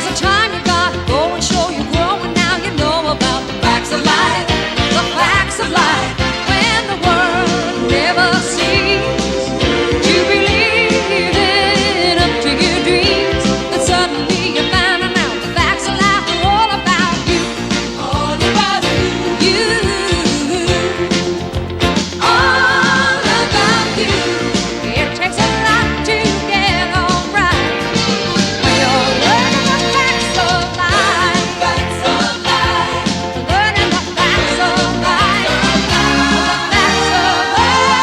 the time you got to go and show you're growing. Now you know about the facts of life, the facts of life. When the world never seems to believe in up to your dreams, and suddenly you're finding out the facts of life are all about you, all about you, all about you. It takes a lot to get all right when you're learning the facts of life, facts of life, learning the facts of life, the facts of life.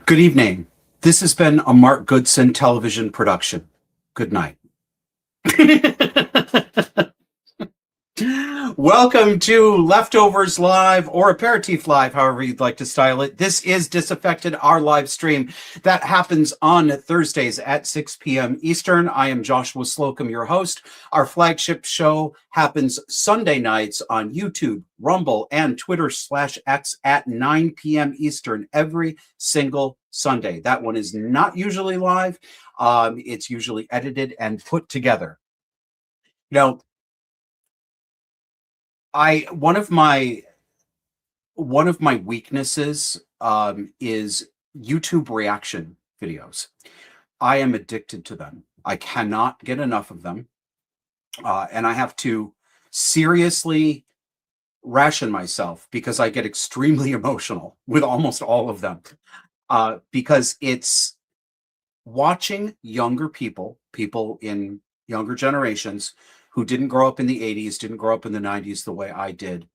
Good evening. This has been a Mark Goodson television production. Good night. Welcome to Leftovers Live or Aperitif Live, however you'd like to style it. This is Disaffected, our live stream that happens on Thursdays at 6 p.m. Eastern. I am Joshua Slocum, your host. Our flagship show happens Sunday nights on YouTube, Rumble, and Twitter/X at 9 p.m. Eastern every single Sunday. That one is not usually live. It's usually edited and put together. Now, one of my weaknesses is YouTube reaction videos. I am addicted to them. I cannot get enough of them, and I have to seriously ration myself because I get extremely emotional with almost all of them, because it's watching younger people in younger generations who didn't grow up in the 80s, didn't grow up in the 90s the way I did,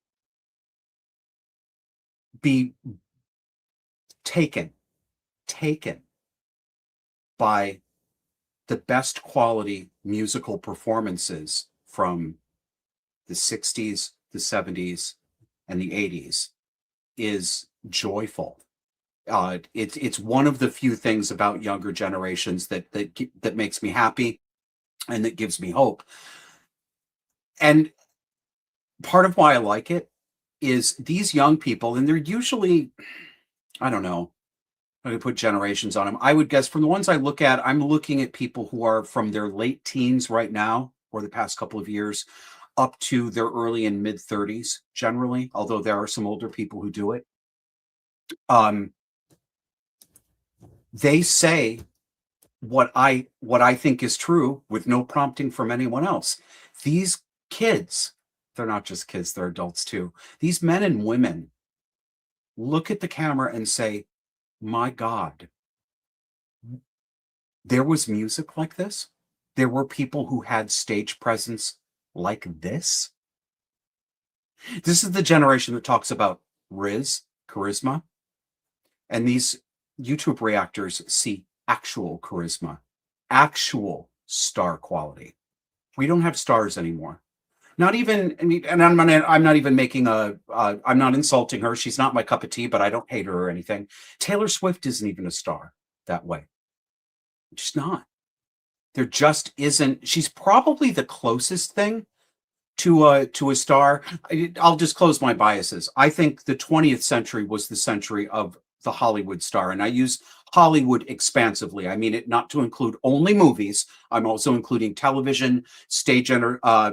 be taken by the best quality musical performances from the 60s, the 70s, and the 80s is joyful. It's one of the few things about younger generations that makes me happy and that gives me hope. And part of why I like it is these young people, and they're usually, I don't know, I could put generations on them. I would guess from the ones I look at, I'm looking at people who are from their late teens right now, or the past couple of years, up to their early and mid 30s generally, although there are some older people who do it. They say what I think is true with no prompting from anyone else. These kids, they're not just kids, they're adults too. These men and women look at the camera and say, my God, there was music like this. There were people who had stage presence like this. This is the generation that talks about charisma. And these YouTube reactors see actual charisma, actual star quality. We don't have stars anymore. Not even, I mean, and I'm not even making I'm not insulting her. She's not my cup of tea, but I don't hate her or anything. Taylor Swift isn't even a star that way. She's not. There just isn't. She's probably the closest thing to a star. I'll disclose my biases. I think the 20th century was the century of the Hollywood star, and I use Hollywood expansively. I mean it not to include only movies. I'm also including television,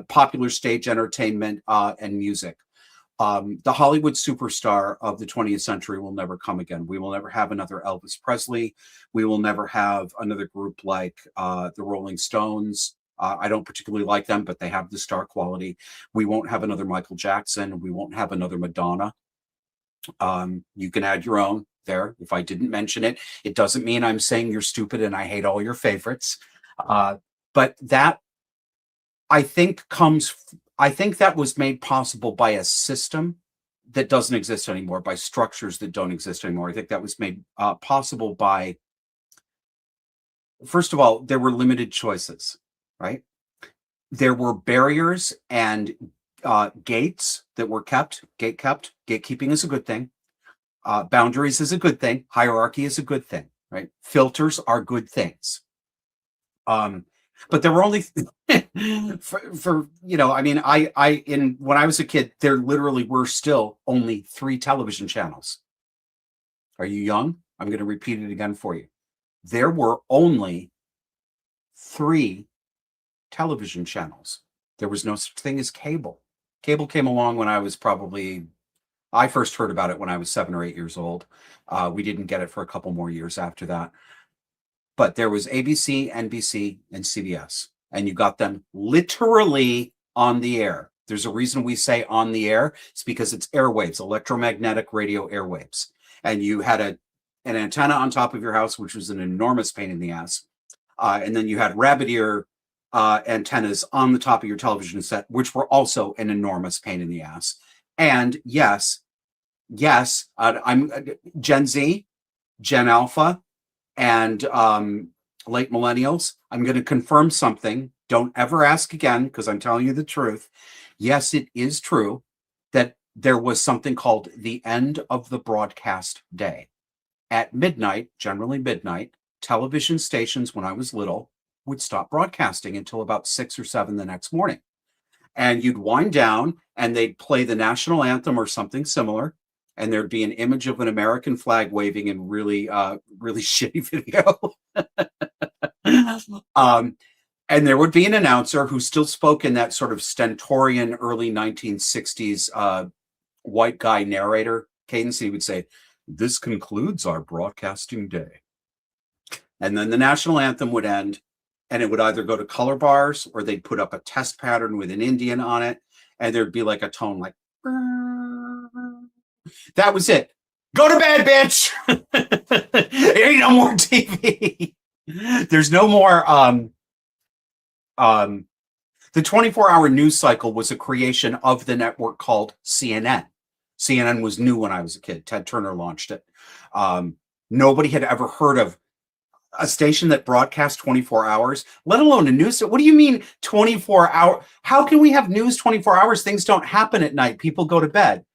popular stage entertainment, and music. The Hollywood superstar of the 20th century will never come again. We will never have another Elvis Presley. We will never have another group like the Rolling Stones. I don't particularly like them, but they have the star quality. We won't have another Michael Jackson. We won't have another Madonna. You can add your own there. If I didn't mention it, it doesn't mean I'm saying you're stupid and I hate all your favorites. But that, I think that was made possible by a system that doesn't exist anymore, by structures that don't exist anymore. I think that was made possible by, first of all, there were limited choices, right? There were barriers and gates that were kept. Gatekeeping is a good thing. Boundaries is a good thing. Hierarchy is a good thing, right? Filters are good things. But there were only for I mean, when I was a kid, there literally were still only 3 television channels. Are you young? I'm going to repeat it again for you. There were only 3 television channels. There was no such thing as cable. Cable came along when I was I first heard about it when I was 7 or 8 years old. We didn't get it for a couple more years after that. But there was ABC, NBC, and CBS, and you got them literally on the air. There's a reason we say on the air. It's because it's airwaves, electromagnetic radio airwaves. And you had an antenna on top of your house, which was an enormous pain in the ass. And then you had rabbit ear antennas on the top of your television set, which were also an enormous pain in the ass. And yes, I'm Gen Z, Gen Alpha, and late millennials. I'm going to confirm something. Don't ever ask again, because I'm telling you the truth. Yes, it is true that there was something called the end of the broadcast day. At midnight, generally midnight, television stations, when I was little, would stop broadcasting until about 6 or 7 the next morning. And you'd wind down and they'd play the national anthem or something similar. And there'd be an image of an American flag waving in really shitty video. And there would be an announcer who still spoke in that sort of stentorian early 1960s white guy narrator cadence. He would say, "This concludes our broadcasting day." And then the national anthem would end, and it would either go to color bars or they'd put up a test pattern with an Indian on it. And there'd be like a tone like, that was it. Go to bed, bitch. There ain't no more TV. There's no more. The 24-hour news cycle was a creation of the network called CNN. CNN was new when I was a kid. Ted Turner launched it. Nobody had ever heard of a station that broadcasts 24 hours, let alone a news. What do you mean 24 hours? How can we have news 24 hours? Things don't happen at night. People go to bed.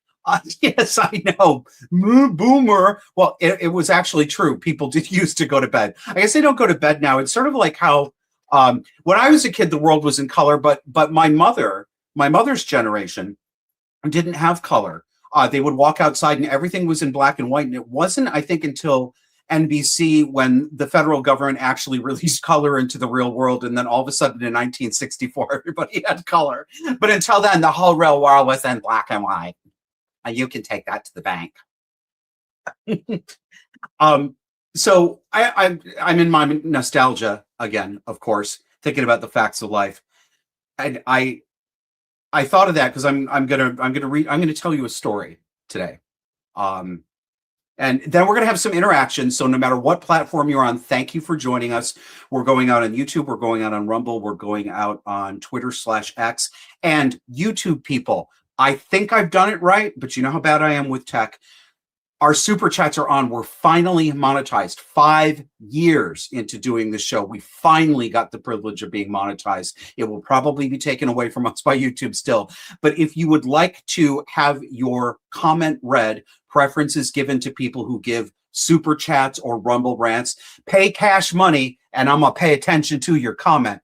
Yes, I know. Boomer. Well, it was actually true. People did used to go to bed. I guess they don't go to bed now. It's sort of like how when I was a kid, the world was in color, but my mother's generation didn't have color. They would walk outside and everything was in black and white. And it wasn't, I think, until NBC when the federal government actually released color into the real world. And then all of a sudden in 1964, everybody had color. But until then, the whole real world was in black and white. You can take that to the bank. So I'm in my nostalgia again, of course, thinking about the facts of life. And I thought of that because I'm gonna tell you a story today. And then we're gonna have some interaction. So no matter what platform you're on, thank you for joining us. We're going out on YouTube, we're going out on Rumble, we're going out on Twitter/X, and YouTube people. I think I've done it right, but you know how bad I am with tech. Our super chats are on. We're finally monetized. 5 years into doing this show, we finally got the privilege of being monetized. It will probably be taken away from us by YouTube still. But if you would like to have your comment read, preferences given to people who give super chats or Rumble rants, pay cash money, and I'm going to pay attention to your comment.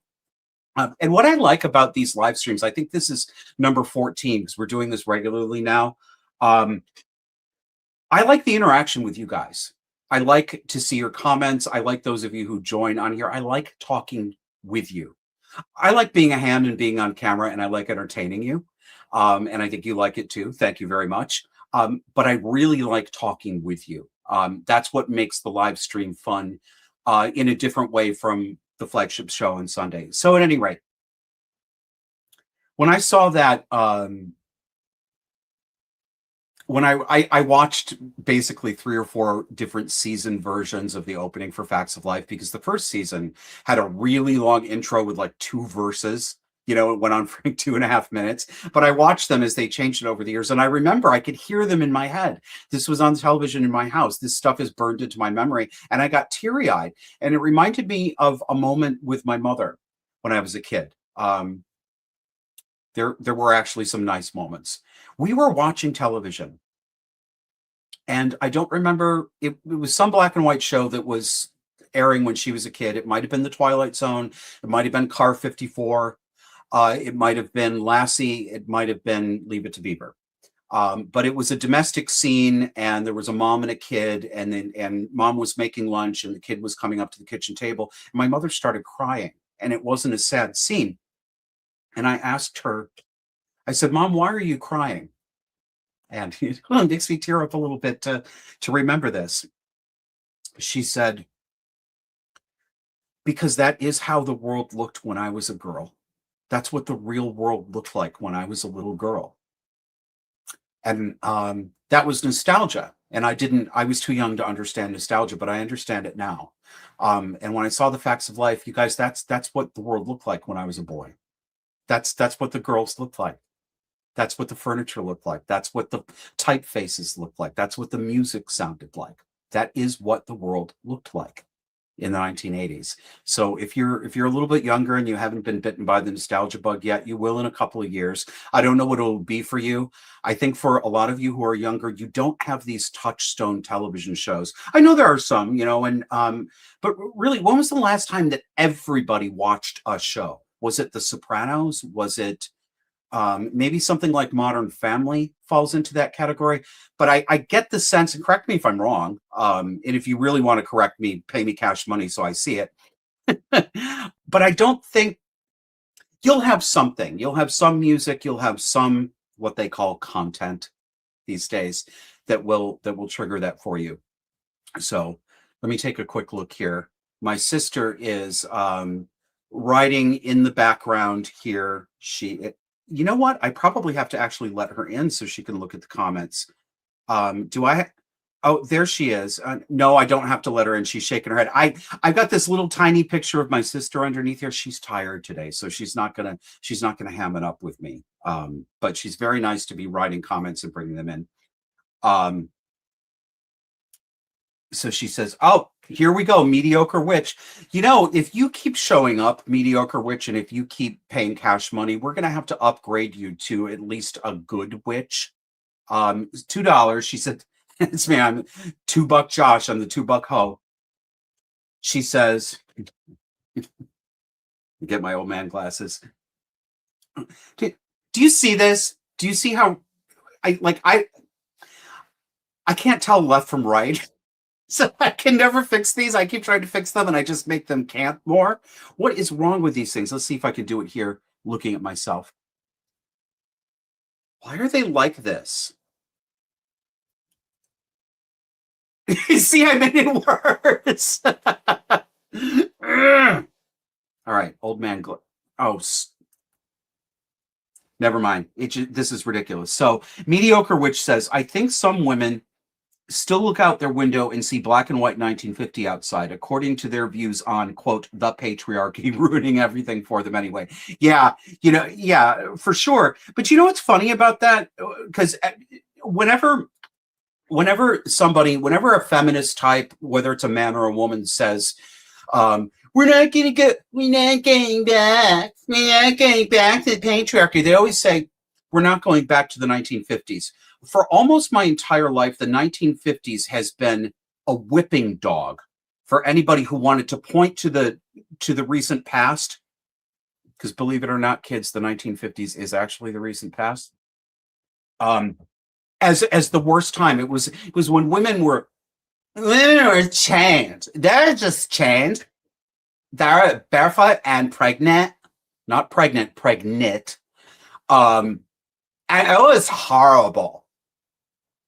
And what I like about these live streams, I think this is number 14 because we're doing this regularly now. I like the interaction with you guys. I like to see your comments. I like those of you who join on here. I like talking with you. I like being a ham and being on camera, and I like entertaining you. And I think you like it too. Thank you very much. But I really like talking with you. That's what makes the live stream fun in a different way from the flagship show on Sunday. So at any rate, when I saw that, when I watched basically 3 or 4 different season versions of the opening for Facts of Life, because the first season had a really long intro with like 2 verses. You know, it went on for 2.5 minutes, but I watched them as they changed it over the years. And I remember I could hear them in my head. This was on television in my house. This stuff is burned into my memory. And I got teary-eyed. And it reminded me of a moment with my mother when I was a kid. There were actually some nice moments. We were watching television. And I don't remember, it was some black and white show that was airing when she was a kid. It might have been The Twilight Zone. It might have been Car 54. It might have been Lassie. It might have been Leave It to Beaver. But it was a domestic scene, and there was a mom and a kid, and mom was making lunch, and the kid was coming up to the kitchen table. And my mother started crying. and it wasn't a sad scene. And I asked her, I said, Mom, why are you crying? And it makes me tear up a little bit to remember this. She said, because that is how the world looked when I was a girl. That's what the real world looked like when I was a little girl. And that was nostalgia. And I was too young to understand nostalgia, but I understand it now. And when I saw the facts of life, you guys, that's what the world looked like when I was a boy. That's what the girls looked like. That's what the furniture looked like. That's what the typefaces looked like. That's what the music sounded like. That is what the world looked like in the 1980s. So if you're a little bit younger and you haven't been bitten by the nostalgia bug yet, you will in a couple of years. I don't know what it'll be for you. I think for a lot of you who are younger, you don't have these touchstone television shows. I know there are some, and but really, when was the last time that everybody watched a show? Was it The Sopranos? Was it maybe something like Modern Family falls into that category? But I get the sense, and correct me if I'm wrong, and if you really want to correct me, pay me cash money so I see it. But I don't think you'll have something. You'll have some music, you'll have some what they call content these days that will trigger that for you. So let me take a quick look here. My sister is writing in the background here. You know what? I probably have to actually let her in so she can look at the comments. Oh, there she is. No, I don't have to let her in. She's shaking her head. I've got this little tiny picture of my sister underneath here. She's tired today, so she's not gonna ham it up with me. But she's very nice to be writing comments and bringing them in. So she says, oh, here we go, mediocre witch. If you keep showing up, mediocre witch, and if you keep paying cash money, we're going to have to upgrade you to at least a good witch. $2. She said, it's me, I'm $2 Josh, I'm the $2 hoe. She says, get my old man glasses. Do you see this? Do you see how I can't tell left from right? So I can never fix these. I keep trying to fix them and I just make them can't more. What is wrong with these things? Let's see if I can do it here looking at myself. Why are they like this? You see, I made it worse. All right, old man. Never mind. This is ridiculous. So mediocre witch says, I think some women still look out their window and see black and white 1950 outside, according to their views on, quote, the patriarchy ruining everything for them anyway. Yeah, for sure. But you know what's funny about that? Because whenever a feminist type, whether it's a man or a woman, says, we're not getting back to the patriarchy, they always say, we're not going back to the 1950s. For almost my entire life, the 1950s has been a whipping dog for anybody who wanted to point to the recent past. Because believe it or not, kids, the 1950s is actually the recent past. As the worst time. It was when women were chained. They're just chained. They're barefoot and pregnant. Not pregnant, pregnant. And it was horrible.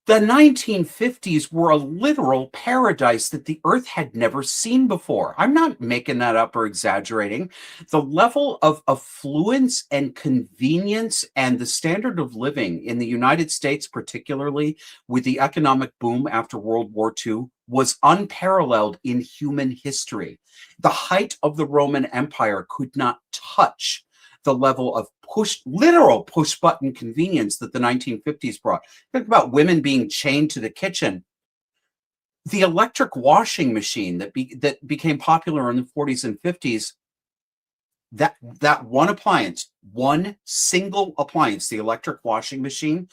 The 1950s were a literal paradise that the earth had never seen before. I'm not making that up or exaggerating. The level of affluence and convenience and the standard of living in the United States, particularly with the economic boom after World War II, was unparalleled in human history. The height of the Roman Empire could not touch the level of literal push button convenience that the 1950s brought. Think about women being chained to the kitchen. The electric washing machine that became popular in the 40s and 50s, that one single appliance, the electric washing machine,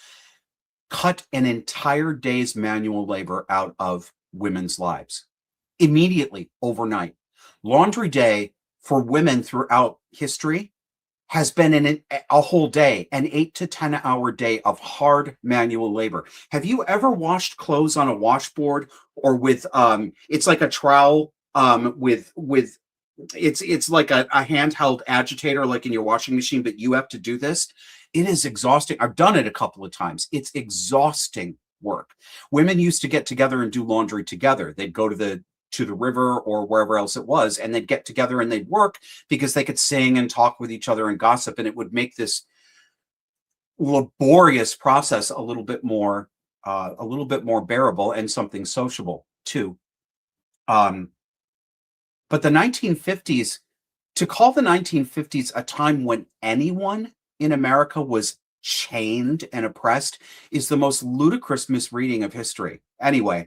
cut an entire day's manual labor out of women's lives immediately, overnight. Laundry day for women throughout history has been a whole day, an 8 to 10 hour day of hard manual labor. Have you ever washed clothes on a washboard or with it's like a trowel with it's like a handheld agitator, like in your washing machine, but you have to do this. It is exhausting. I've done it a couple of times. It's exhausting work. Women used to get together and do laundry together. They'd go to the river or wherever else it was, and they'd get together and they'd work because they could sing and talk with each other and gossip, and it would make this laborious process a little bit more bearable and something sociable too. But the 1950s, to call the 1950s a time when anyone in America was chained and oppressed, is the most ludicrous misreading of history. Anyway,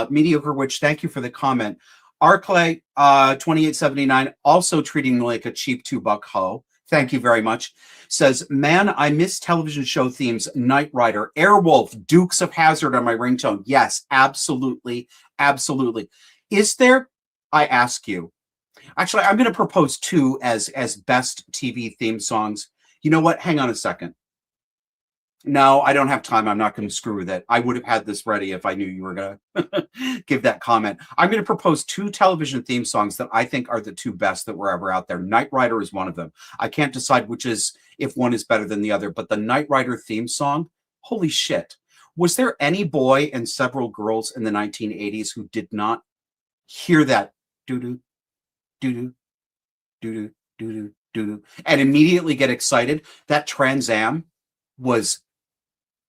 Mediocre Witch, thank you for the comment. Arclay 2879, also treating me like a cheap $2 hoe. Thank you very much. Says, man, I miss television show themes. Knight Rider, Airwolf, Dukes of Hazzard on my ringtone. Yes, absolutely, absolutely. Is there? I ask you. Actually, I'm going to propose two as best TV theme songs. You know what? Hang on a second. No, I don't have time. I'm not going to screw with it. I would have had this ready if I knew you were going to give that comment. I'm going to propose two television theme songs that I think are the two best that were ever out there. Knight Rider is one of them. I can't decide if one is better than the other, but the Knight Rider theme song, holy shit. Was there any boy and several girls in the 1980s who did not hear that doo-doo, doo-doo, doo-doo, doo-doo, doo-doo, and immediately get excited? That Trans Am was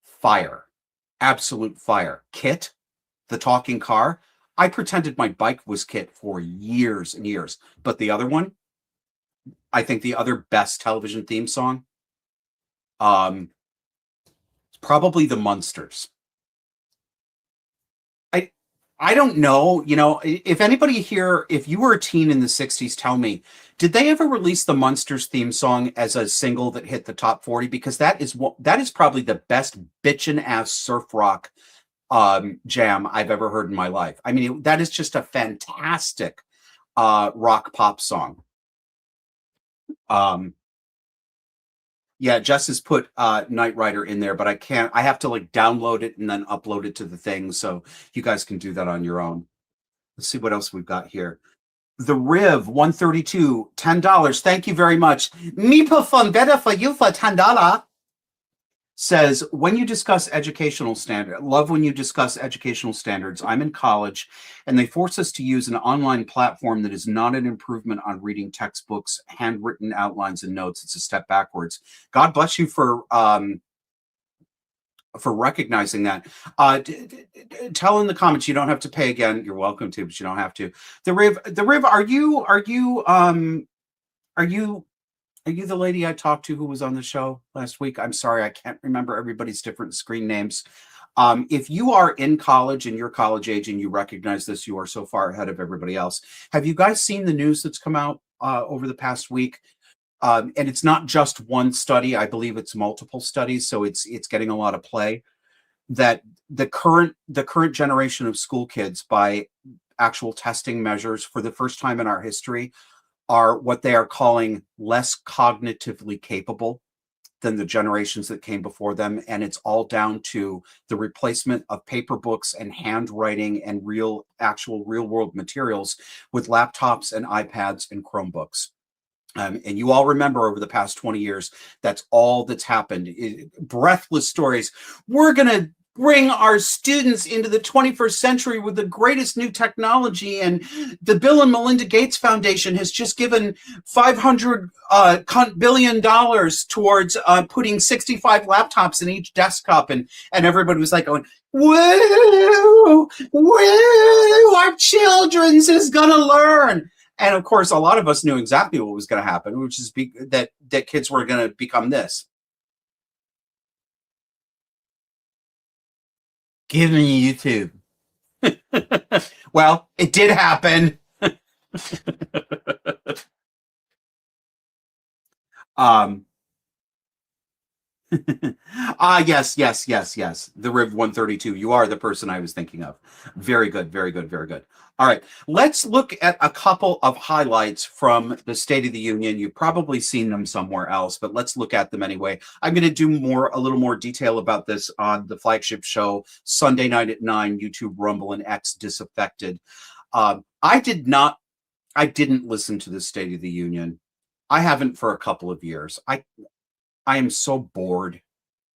fire, absolute fire. Kit, the talking car. I pretended my bike was Kit for years and years. But the other one, I think the other best television theme song, probably the Munsters. I don't know, if anybody here, if you were a teen in the 60s, tell me, did they ever release the Munsters theme song as a single that hit the top 40? Because that is probably the best bitchin' ass surf rock jam I've ever heard in my life. I mean, that is just a fantastic rock pop song. Yeah, Jess has put Knight Rider in there, but I have to like download it and then upload it to the thing. So you guys can do that on your own. Let's see what else we've got here. The Riv 132, $10. Thank you very much. Meeple fun better for you for $10. Says, when you discuss educational standards, love when you discuss educational standards. I'm in college and they force us to use an online platform that is not an improvement on reading textbooks, handwritten outlines and notes. It's a step backwards. God bless you for recognizing that. Tell in the comments, you don't have to pay again. You're welcome to, but you don't have to. The Riv, are you the lady I talked to who was on the show last week? I'm sorry, I can't remember everybody's different screen names. If you are in college and you're college age and you recognize this, you are so far ahead of everybody else. Have you guys seen the news that's come out over the past week? And it's not just one study. I believe it's multiple studies, so it's getting a lot of play. That the current generation of school kids, by actual testing measures for the first time in our history, are what they are calling less cognitively capable than the generations that came before them. And it's all down to the replacement of paper books and handwriting and real world materials with laptops and iPads and Chromebooks. And you all remember over the past 20 years, that's all that's happened. Breathless stories. We're going to bring our students into the 21st century with the greatest new technology. And the Bill and Melinda Gates Foundation has just given $500 billion towards putting 65 laptops in each desktop. And everybody was like going, woo, woo, our children's is going to learn. And of course, a lot of us knew exactly what was going to happen, which is that kids were going to become this. Give me YouTube. Well, it did happen. Yes. The Riv 132. You are the person I was thinking of. Very good, very good, very good. All right, let's look at a couple of highlights from the State of the Union. You've probably seen them somewhere else, but let's look at them anyway. I'm going to do a little more detail about this on the flagship show Sunday night at 9, YouTube, Rumble, and X Disaffected. I I didn't listen to the State of the Union. I haven't for a couple of years. I am so bored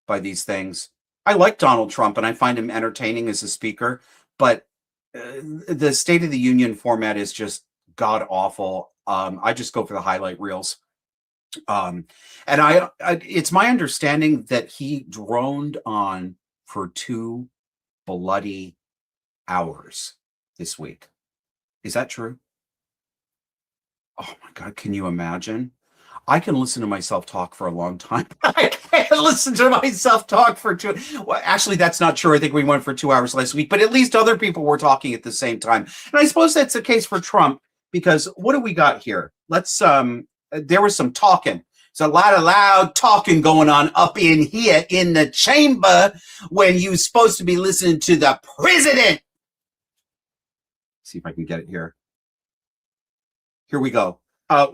by these things. I like Donald Trump and I find him entertaining as a speaker, but the State of the Union format is just god awful. I just go for the highlight reels. And it's my understanding that he droned on for 2 bloody hours this week. Is that true? Oh my God, can you imagine? I can listen to myself talk for a long time. I can't listen to myself talk for 2. Well, actually, that's not true. I think we went for 2 hours last week, but at least other people were talking at the same time. And I suppose that's the case for Trump, because what do we got here? Let's there was some talking. There's a lot of loud talking going on up in here in the chamber when you're supposed to be listening to the president. See if I can get it here. Here we go.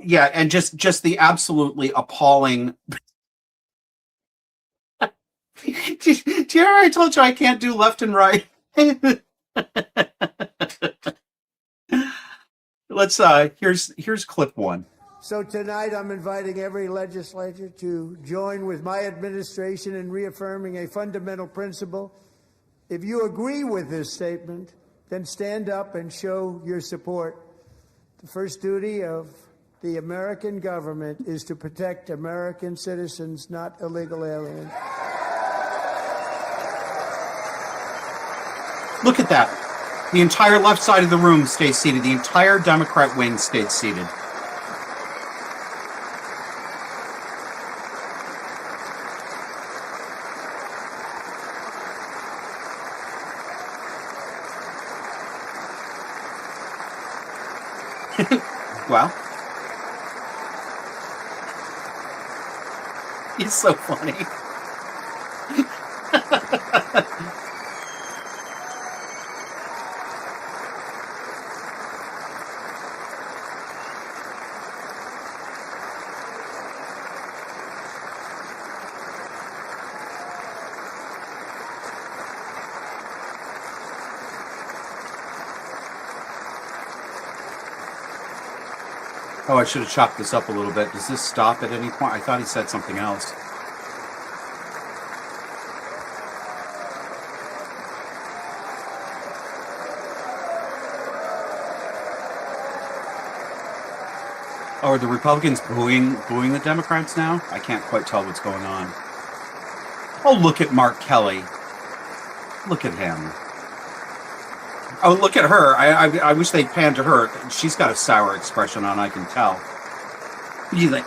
Yeah, and just the absolutely appalling. Do you hear I told you I can't do left and right? Let's here's clip 1. So tonight I'm inviting every legislator to join with my administration in reaffirming a fundamental principle. If you agree with this statement, then stand up and show your support. The first duty of the American government is to protect American citizens, not illegal aliens. Look at that. The entire left side of the room stays seated. The entire Democrat wing stayed seated. Well, he's so funny. Oh, I should have chopped this up a little bit. Does this stop at any point? I thought he said something else. Oh, are the Republicans booing the Democrats now? I can't quite tell what's going on. Oh, look at Mark Kelly. Look at him. Oh, look at her. I wish they'd pan to her. She's got a sour expression on, I can tell. What do you think?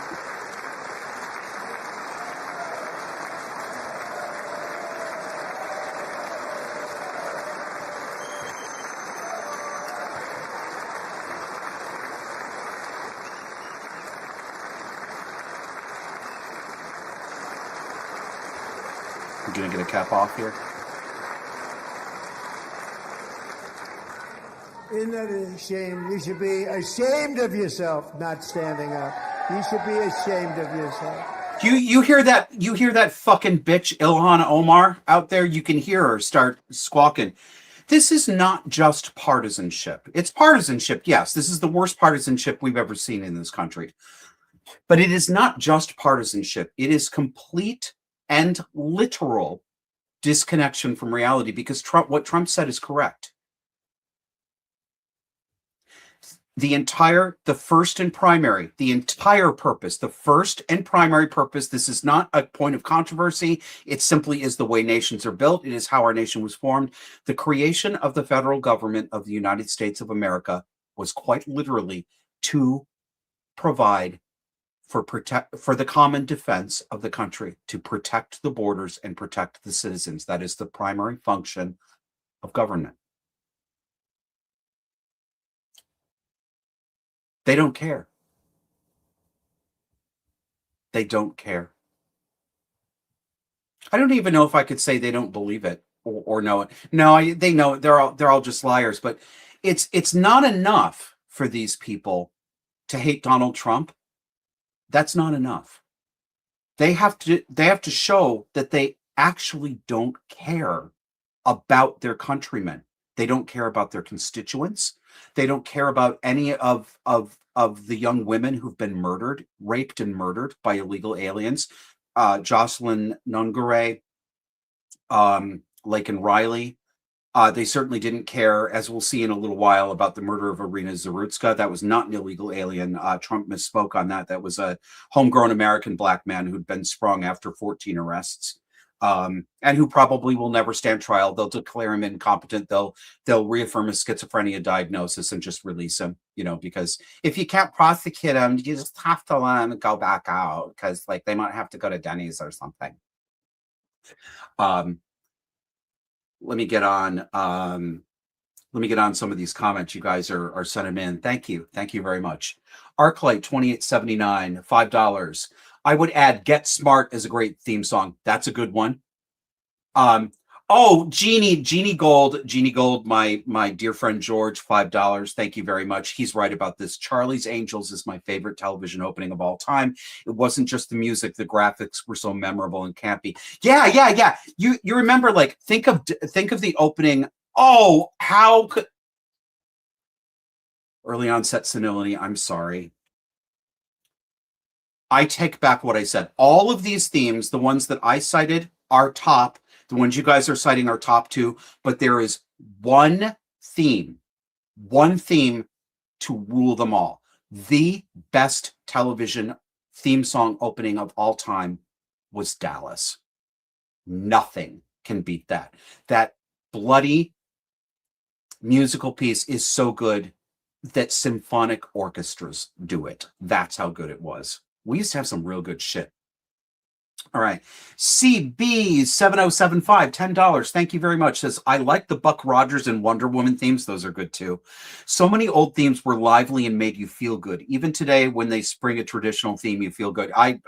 We're going to get a cap off here. Isn't that a shame? You should be ashamed of yourself not standing up. You should be ashamed of yourself. You hear that? You hear that fucking bitch Ilhan Omar out there? You can hear her start squawking. This is not just partisanship. It's partisanship, yes. This is the worst partisanship we've ever seen in this country. But it is not just partisanship. It is complete and literal disconnection from reality, because what Trump said is correct. The first and primary purpose, this is not a point of controversy. It simply is the way nations are built. It is how our nation was formed. The creation of the federal government of the United States of America was quite literally to provide for the common defense of the country, to protect the borders and protect the citizens. That is the primary function of government. They don't care. They don't care. I don't even know if I could say they don't believe it or know it. No, they know it. They're all just liars. But it's not enough for these people to hate Donald Trump. That's not enough. They have to show that they actually don't care about their countrymen. They don't care about their constituents. They don't care about any of the young women who've been murdered, raped and murdered by illegal aliens. Jocelyn Nungare, Laken Riley. They certainly didn't care, as we'll see in a little while, about the murder of Irina Zarutska. That was not an illegal alien. Trump misspoke on that. That was a homegrown American black man who'd been sprung after 14 arrests, and who probably will never stand trial. They'll declare him incompetent. They'll reaffirm his schizophrenia diagnosis and just release him. Because if you can't prosecute him, you just have to let him go back out, because like they might have to go to Denny's or something. Let me get on some of these comments you guys are sending in. Thank you very much. Arclight 2879, $5. I would add Get Smart as a great theme song. That's a good one. Jeannie Gold, my dear friend George, $5. Thank you very much. He's right about this. Charlie's Angels is my favorite television opening of all time. It wasn't just the music; the graphics were so memorable and campy. Yeah. You remember, like, think of the opening. Oh, how could early onset senility? I'm sorry. I take back what I said. All of these themes, the ones that I cited, are top. The ones you guys are citing are top 2, but there is one theme to rule them all. The best television theme song opening of all time was Dallas. Nothing can beat that. That bloody musical piece is so good that symphonic orchestras do it. That's how good it was. We used to have some real good shit. All right. CB7075, $10. Thank you very much. Says, I like the Buck Rogers and Wonder Woman themes. Those are good too. So many old themes were lively and made you feel good. Even today, when they spring a traditional theme, you feel good. I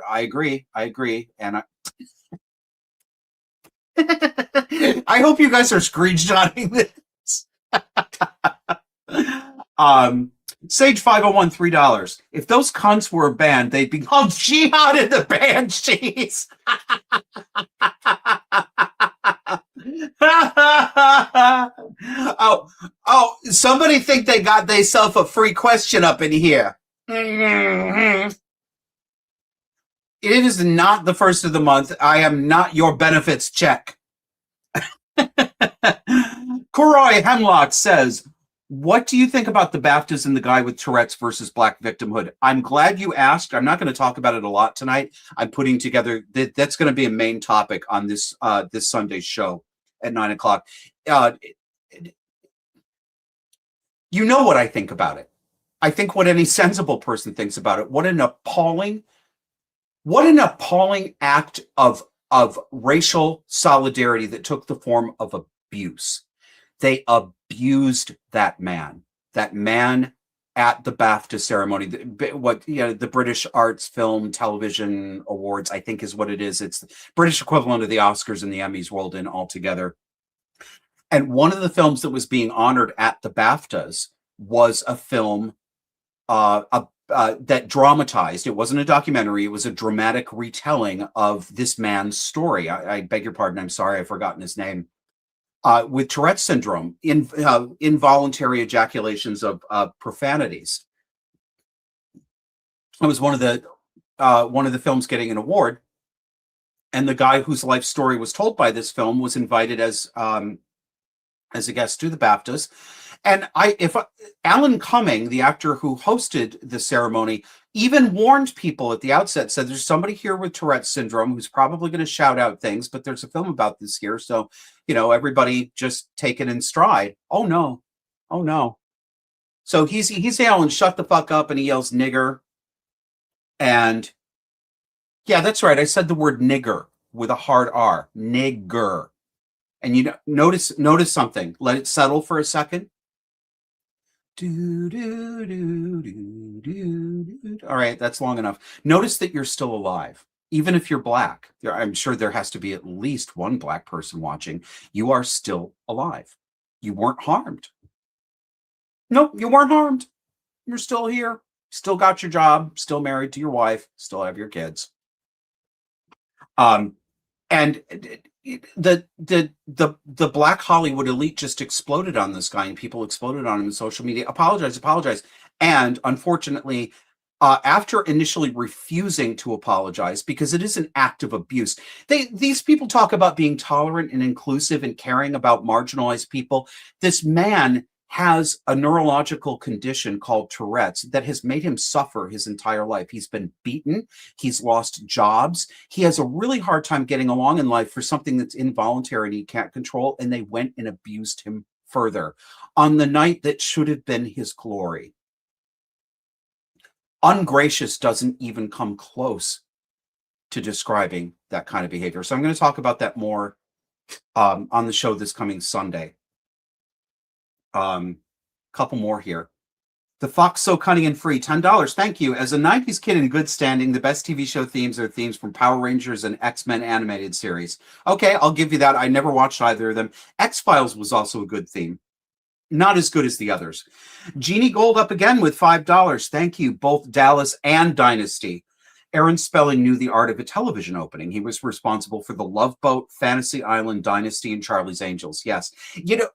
agree. And I hope you guys are screenshotting this. Sage 501, $3. If those cunts were a band, they'd be called Jihad and the Banshees. Oh, somebody think they got theyself a free question up in here. It is not the first of the month. I am not your benefits check. Kuroy Hemlock says, what do you think about the BAFTAs and the guy with Tourette's versus Black victimhood? I'm glad you asked. I'm not going to talk about it a lot tonight. I'm putting together, that's going to be a main topic on this this Sunday's show at 9 o'clock. You know what I think about it. I think what any sensible person thinks about it. What an appalling act of racial solidarity that took the form of abuse. They abused that man at the BAFTA ceremony. The British Arts Film Television Awards, I think is what it is. It's the British equivalent of the Oscars and the Emmys rolled in all together. And one of the films that was being honored at the BAFTAs was a film that dramatized. It wasn't a documentary. It was a dramatic retelling of this man's story. I beg your pardon. I'm sorry. I've forgotten his name. With Tourette's syndrome, involuntary ejaculations of profanities. It was one of the films getting an award, and the guy whose life story was told by this film was invited as a guest to the BAFTAs. And Alan Cumming, the actor who hosted the ceremony, even warned people at the outset, said there's somebody here with Tourette's syndrome who's probably going to shout out things, but there's a film about this here. So, everybody just take it in stride. Oh no. So he's yelling, shut the fuck up. And he yells nigger. And yeah, that's right. I said the word nigger with a hard R, nigger. And notice something. Let it settle for a second. All right, that's long enough. Notice that you're still alive, even if you're black. I'm sure there has to be at least one black person watching. You are still alive. You weren't harmed. Nope, you weren't harmed. You're still here. Still got your job. Still married to your wife. Still have your kids. And the Black Hollywood elite just exploded on this guy, and people exploded on him in social media. Apologize. And unfortunately, after initially refusing to apologize, because it is an act of abuse, these people talk about being tolerant and inclusive and caring about marginalized people. This man has a neurological condition called Tourette's that has made him suffer his entire life. He's been beaten. He's lost jobs. He has a really hard time getting along in life for something that's involuntary and he can't control. And they went and abused him further on the night that should have been his glory. Ungracious doesn't even come close to describing that kind of behavior. So I'm going to talk about that more on the show this coming Sunday. Couple more here. The Fox So Cunning and Free, $10. Thank you. As a 90s kid in good standing, the best TV show themes are themes from Power Rangers and X-Men animated series. Okay, I'll give you that. I never watched either of them. X-Files was also a good theme. Not as good as the others. Jeannie Gold up again with $5. Thank you. Both Dallas and Dynasty. Aaron Spelling knew the art of a television opening. He was responsible for The Love Boat, Fantasy Island, Dynasty, and Charlie's Angels. Yes. You know,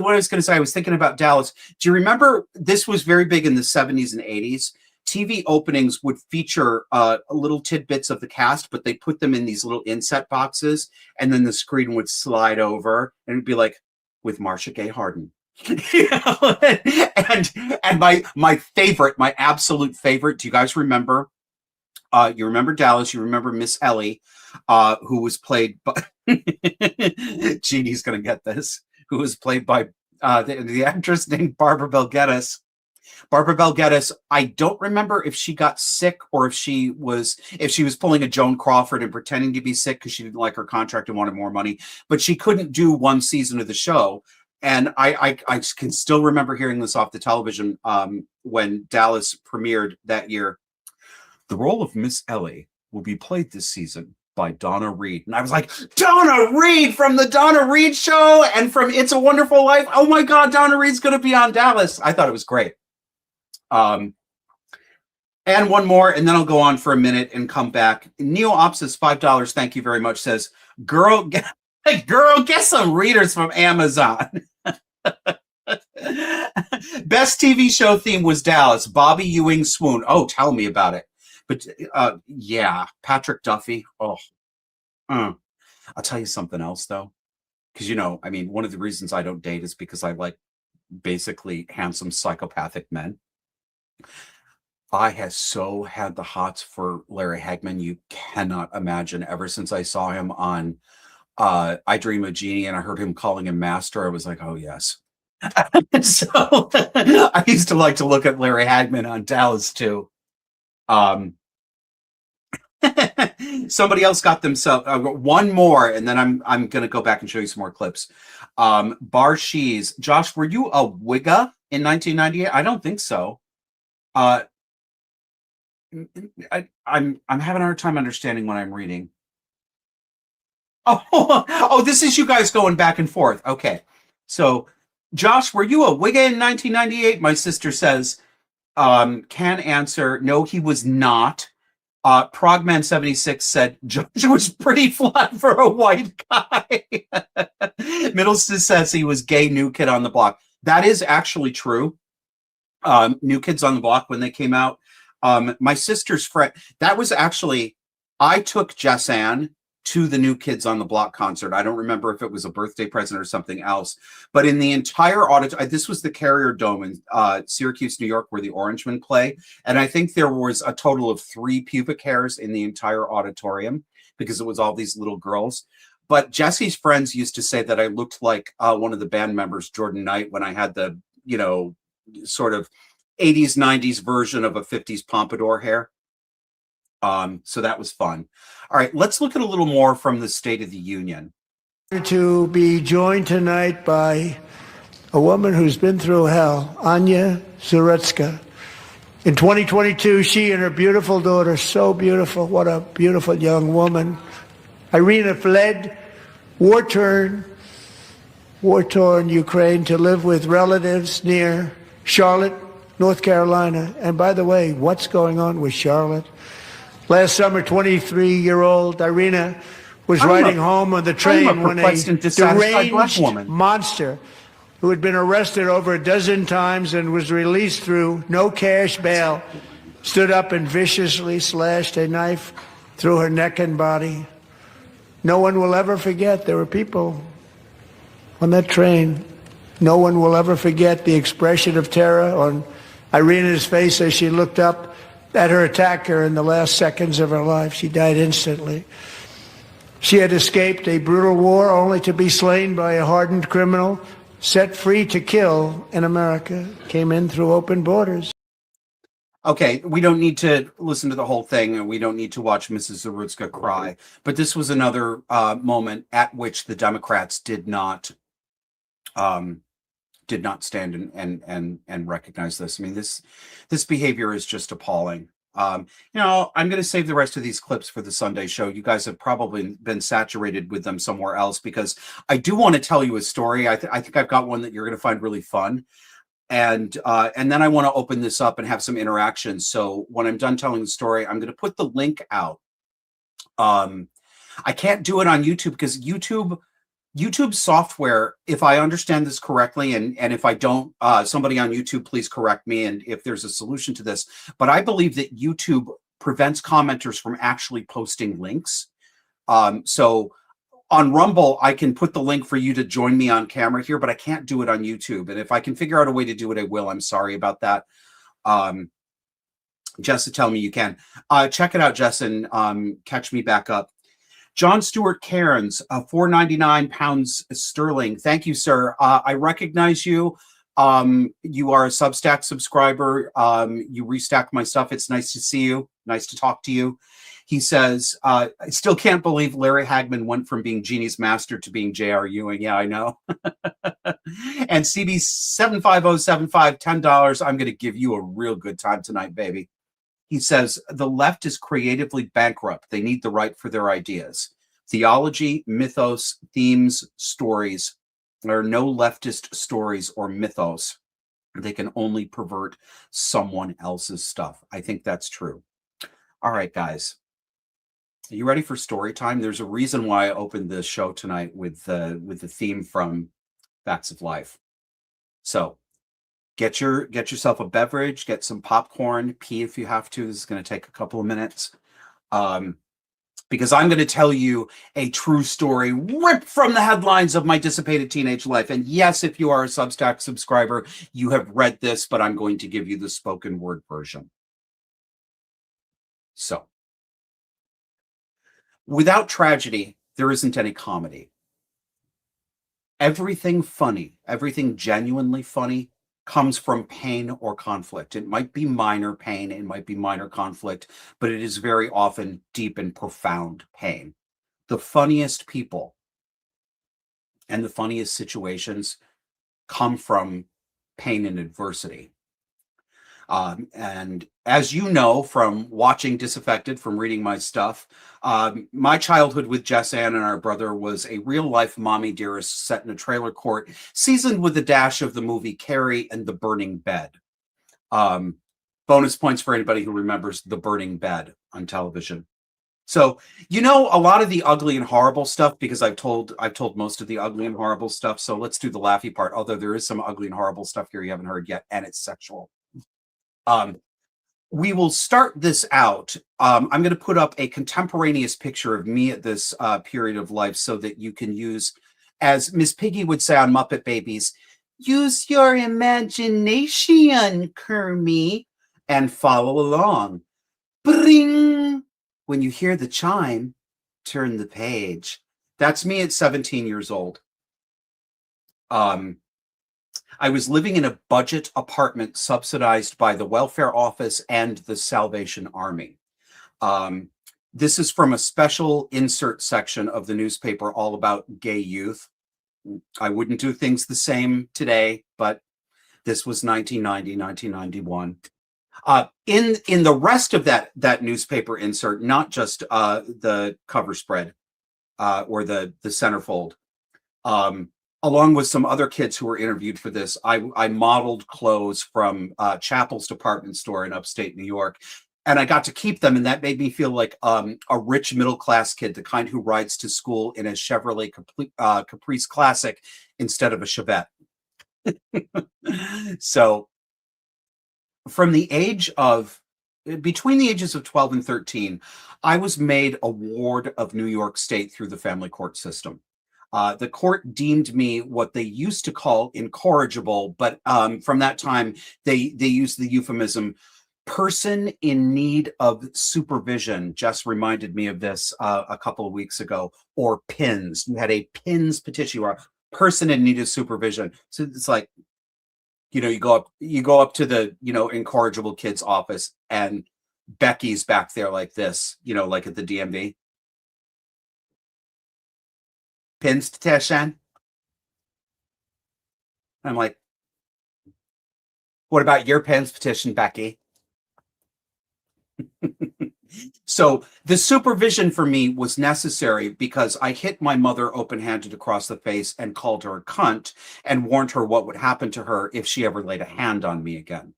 what I was going to say, I was thinking about Dallas. Do you remember this was very big in the 70s and 80s? TV openings would feature little tidbits of the cast, but they put them in these little inset boxes, and then the screen would slide over, and it'd be like, with Marcia Gay Harden. You know? and my favorite, my absolute favorite, do you guys remember? You remember Dallas, you remember Miss Ellie, who was played by Jeannie's gonna get this, who was played by the actress named Barbara Bel Geddes. Barbara Bel Geddes, I don't remember if she got sick or if she was pulling a Joan Crawford and pretending to be sick because she didn't like her contract and wanted more money, but she couldn't do one season of the show. And I can still remember hearing this off the television when Dallas premiered that year. The role of Miss Ellie will be played this season by Donna Reed. And I was like, Donna Reed from the Donna Reed show and from It's a Wonderful Life. Oh my God, Donna Reed's going to be on Dallas. I thought it was great. And one more, and then I'll go on for a minute and come back. Neo Ops says $5. Thank you very much. Says, girl, get some readers from Amazon. Best TV show theme was Dallas. Bobby Ewing swoon. Oh, tell me about it. But yeah, Patrick Duffy. Oh, I'll tell you something else though, because I mean, one of the reasons I don't date is because I like basically handsome psychopathic men. I have so had the hots for Larry Hagman. You cannot imagine. Ever since I saw him on I Dream of Jeannie and I heard him calling him master, I was like, oh yes. So I used to like to look at Larry Hagman on Dallas too. Somebody else got themselves one more, and then I'm gonna go back and show you some more clips. Bar Shees, Josh, were you a Wigga in 1998? I don't think so. I'm having a hard time understanding what I'm reading. Oh, this is you guys going back and forth. Okay, so Josh, were you a Wigga in 1998? My sister says, can answer, no, he was not. Progman76 said Josh was pretty flat for a white guy. Middleston says he was gay New Kid on the Block. That is actually true. New Kids on the Block, when they came out. My sister's friend, that was actually, I took Jess Ann to the New Kids on the Block concert. I don't remember if it was a birthday present or something else, but in the entire auditorium, this was the Carrier Dome in Syracuse, New York, where the Orangemen play. And I think there was a total of 3 pubic hairs in the entire auditorium because it was all these little girls. But Jesse's friends used to say that I looked like one of the band members, Jordan Knight, when I had the, sort of 80s, 90s version of a 50s pompadour hair. So that was fun. All right, let's look at a little more from the State of the Union. To be joined tonight by a woman who's been through hell, Anya Zuretska. In 2022, she and her beautiful daughter, so beautiful, what a beautiful young woman. Irina fled war-torn Ukraine to live with relatives near Charlotte, North Carolina. And by the way, what's going on with Charlotte? Last summer, 23-year-old Irina was riding home on the train when a perplexed and dissatisfied black deranged woman monster who had been arrested over a dozen times and was released through no cash bail stood up and viciously slashed a knife through her neck and body. No one will ever forget. There were people on that train. No one will ever forget the expression of terror on Irina's face as she looked up at her attacker in the last seconds of her life. She died instantly. She had escaped a brutal war only to be slain by a hardened criminal set free to kill in America. Came in through open borders. Okay, we don't need to listen to the whole thing, and we don't need to watch Mrs. Zarutska cry. But this was another moment at which the Democrats did not stand and recognize this. I mean, this behavior is just appalling. I'm going to save the rest of these clips for the Sunday show. You guys have probably been saturated with them somewhere else, because I do want to tell you a story. I think I've got one that you're going to find really fun. And then I want to open this up and have some interaction. So when I'm done telling the story, I'm going to put the link out. I can't do it on YouTube because YouTube software, if I understand this correctly, and if I don't, somebody on YouTube, please correct me, and if there's a solution to this, but I believe that YouTube prevents commenters from actually posting links. So on Rumble, I can put the link for you to join me on camera here, but I can't do it on YouTube. And if I can figure out a way to do it, I will. I'm sorry about that. Jess is telling me you can. Check it out, Jess, and catch me back up. John Stewart Cairns, 499 pounds sterling. Thank you, sir. I recognize you. You are a Substack subscriber. You restack my stuff. It's nice to see you. Nice to talk to you. He says, I still can't believe Larry Hagman went from being Jeannie's master to being J.R. Ewing. Yeah, I know. And CB75075, $10. I'm going to give you a real good time tonight, baby. He says, the left is creatively bankrupt. They need the right for their ideas. Theology, mythos, themes, stories. There are no leftist stories or mythos. They can only pervert someone else's stuff. I think that's true. All right, guys. Are you ready for story time? There's a reason why I opened this show tonight with the theme from Facts of Life. So get yourself a beverage, get some popcorn, pee if you have to. This is going to take a couple of minutes. Because I'm going to tell you a true story ripped from the headlines of my dissipated teenage life. And yes, if you are a Substack subscriber, you have read this, but I'm going to give you the spoken word version. So, without tragedy, there isn't any comedy. Everything funny, everything genuinely funny, comes from pain or conflict. It might be minor pain, it might be minor conflict, but it is very often deep and profound pain. The funniest people and the funniest situations come from pain and adversity. And as you know from watching Disaffected, from reading my stuff, my childhood with Jess Ann and our brother was a real-life mommy dearest set in a trailer court, seasoned with a dash of the movie Carrie and The Burning Bed. Bonus points for anybody who remembers The Burning Bed on television. So, you know, a lot of the ugly and horrible stuff, because I've told most of the ugly and horrible stuff. So let's do the laughy part, although there is some ugly and horrible stuff here you haven't heard yet, and it's sexual. We will start this out. I'm going to put up a contemporaneous picture of me at this period of life so that you can use, as Miss Piggy would say on Muppet Babies, use your imagination, Kermie, and follow along. Bring! When you hear the chime, turn the page. That's me at 17 years old. I was living in a budget apartment subsidized by the welfare office and the Salvation Army. This is from a special insert section of the newspaper all about gay youth. I wouldn't do things the same today, but this was 1990, 1991. In the rest of that newspaper insert, not just the cover spread or the centerfold, along with some other kids who were interviewed for this, I modeled clothes from Chappell's department store in upstate New York. and I got to keep them, and that made me feel like a rich middle class kid, the kind who rides to school in a Chevrolet Caprice Classic instead of a Chevette. So from the age of between the ages of 12 and 13, I was made a ward of New York State through the family court system. The court deemed me what they used to call incorrigible, but from that time, they used the euphemism person in need of supervision. Just reminded me of this a couple of weeks ago. Or PINS. You had a PINS petition. You are a person in need of supervision. So it's like, you go up to the, incorrigible kid's office, and Becky's back there like this, like at the DMV. PINS petition. I'm like, what about your PINS petition, Becky? So the supervision for me was necessary because I hit my mother open-handed across the face and called her a cunt and warned her what would happen to her if she ever laid a hand on me again.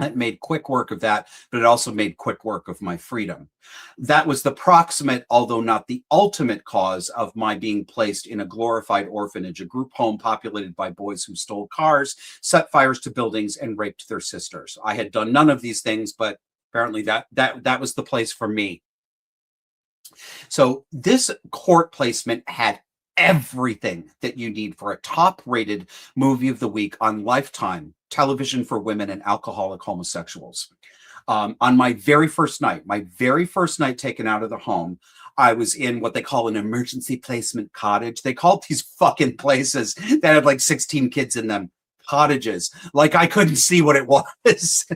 It made quick work of that, but it also made quick work of my freedom. That was the proximate, although not the ultimate cause of my being placed in a glorified orphanage, a group home populated by boys who stole cars, set fires to buildings, and raped their sisters. I had done none of these things, but apparently that was the place for me. So this court placement had everything that you need for a top-rated movie of the week on Lifetime television for women and alcoholic homosexuals. On my very first night taken out of the home, I was in what they call an emergency placement cottage. They called these fucking places that had like 16 kids in them cottages. Like I couldn't see what it was.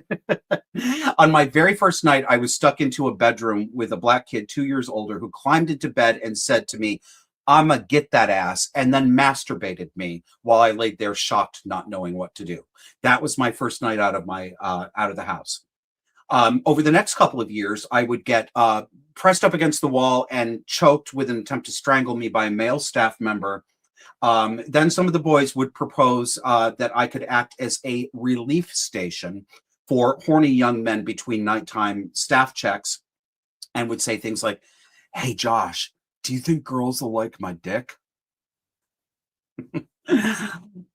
On my very first night, I was stuck into a bedroom with a black kid 2 years older who climbed into bed and said to me, "I'ma get that ass," and then masturbated me while I laid there shocked, not knowing what to do. That was my first night out of the house. Over the next couple of years, I would get pressed up against the wall and choked with an attempt to strangle me by a male staff member. Then some of the boys would propose that I could act as a relief station for horny young men between nighttime staff checks, and would say things like, "Hey, Josh, do you think girls will like my dick?" And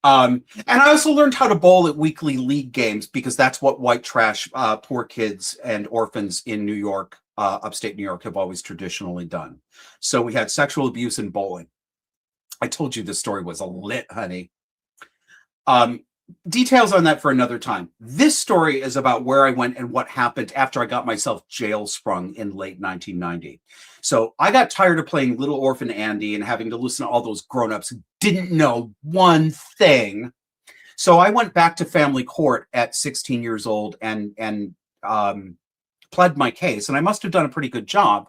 I also learned how to bowl at weekly league games because that's what white trash, poor kids and orphans in New York, upstate New York, have always traditionally done. So we had sexual abuse and bowling. I told you this story was a lit, honey. Details on that for another time. This story is about where I went and what happened after I got myself jail sprung in late 1990. So I got tired of playing Little Orphan Andy and having to listen to all those grown-ups who didn't know one thing. So I went back to family court at 16 years old and pled my case. And I must have done a pretty good job,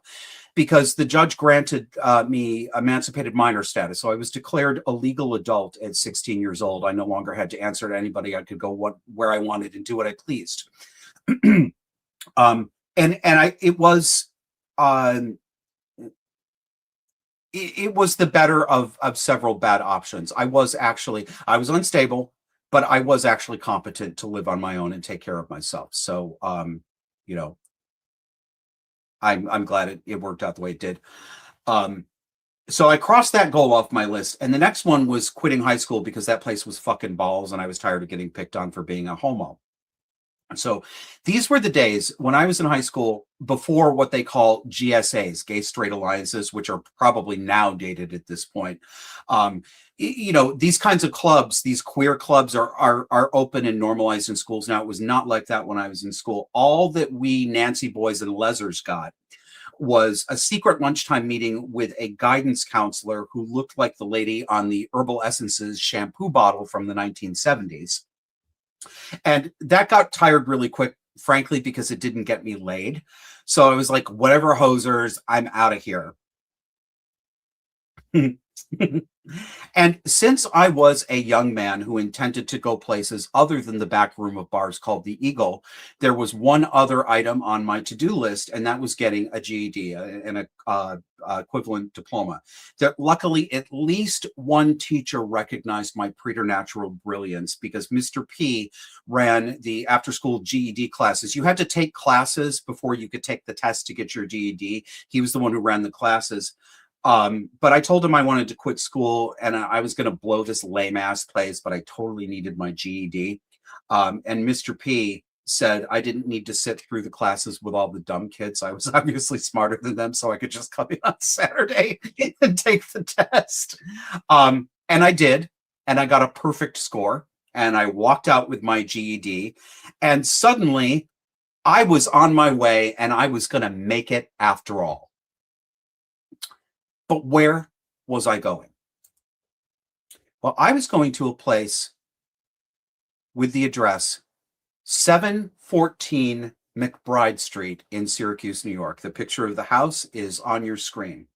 because the judge granted me emancipated minor status. So I was declared a legal adult at 16 years old. I no longer had to answer to anybody. I could go where I wanted and do what I pleased. It was the better of several bad options. I was unstable, but I was actually competent to live on my own and take care of myself. So, I'm glad it worked out the way it did. So I crossed that goal off my list. And the next one was quitting high school because that place was fucking balls and I was tired of getting picked on for being a homo. So these were the days when I was in high school before what they call GSAs, gay straight alliances, which are probably now dated at this point. These kinds of clubs, these queer clubs are open and normalized in schools now. It was not like that when I was in school. All that we Nancy boys and lesers got was a secret lunchtime meeting with a guidance counselor who looked like the lady on the Herbal Essences shampoo bottle from the 1970s. And that got tired really quick, frankly, because it didn't get me laid. So I was like, whatever, hosers, I'm out of here. And since I was a young man who intended to go places other than the back room of bars called the Eagle, there was one other item on my to-do list, and that was getting a GED, an equivalent diploma. That luckily, at least one teacher recognized my preternatural brilliance, because Mr. P ran the after-school GED classes. You had to take classes before you could take the test to get your GED. He was the one who ran the classes. But I told him I wanted to quit school and I was going to blow this lame ass place, but I totally needed my GED. And Mr. P said I didn't need to sit through the classes with all the dumb kids. I was obviously smarter than them, so I could just come in on Saturday and take the test. And I did, and I got a perfect score, and I walked out with my GED, and suddenly I was on my way and I was going to make it after all. But where was I going? Well, I was going to a place with the address 714 McBride Street in Syracuse, New York. The picture of the house is on your screen.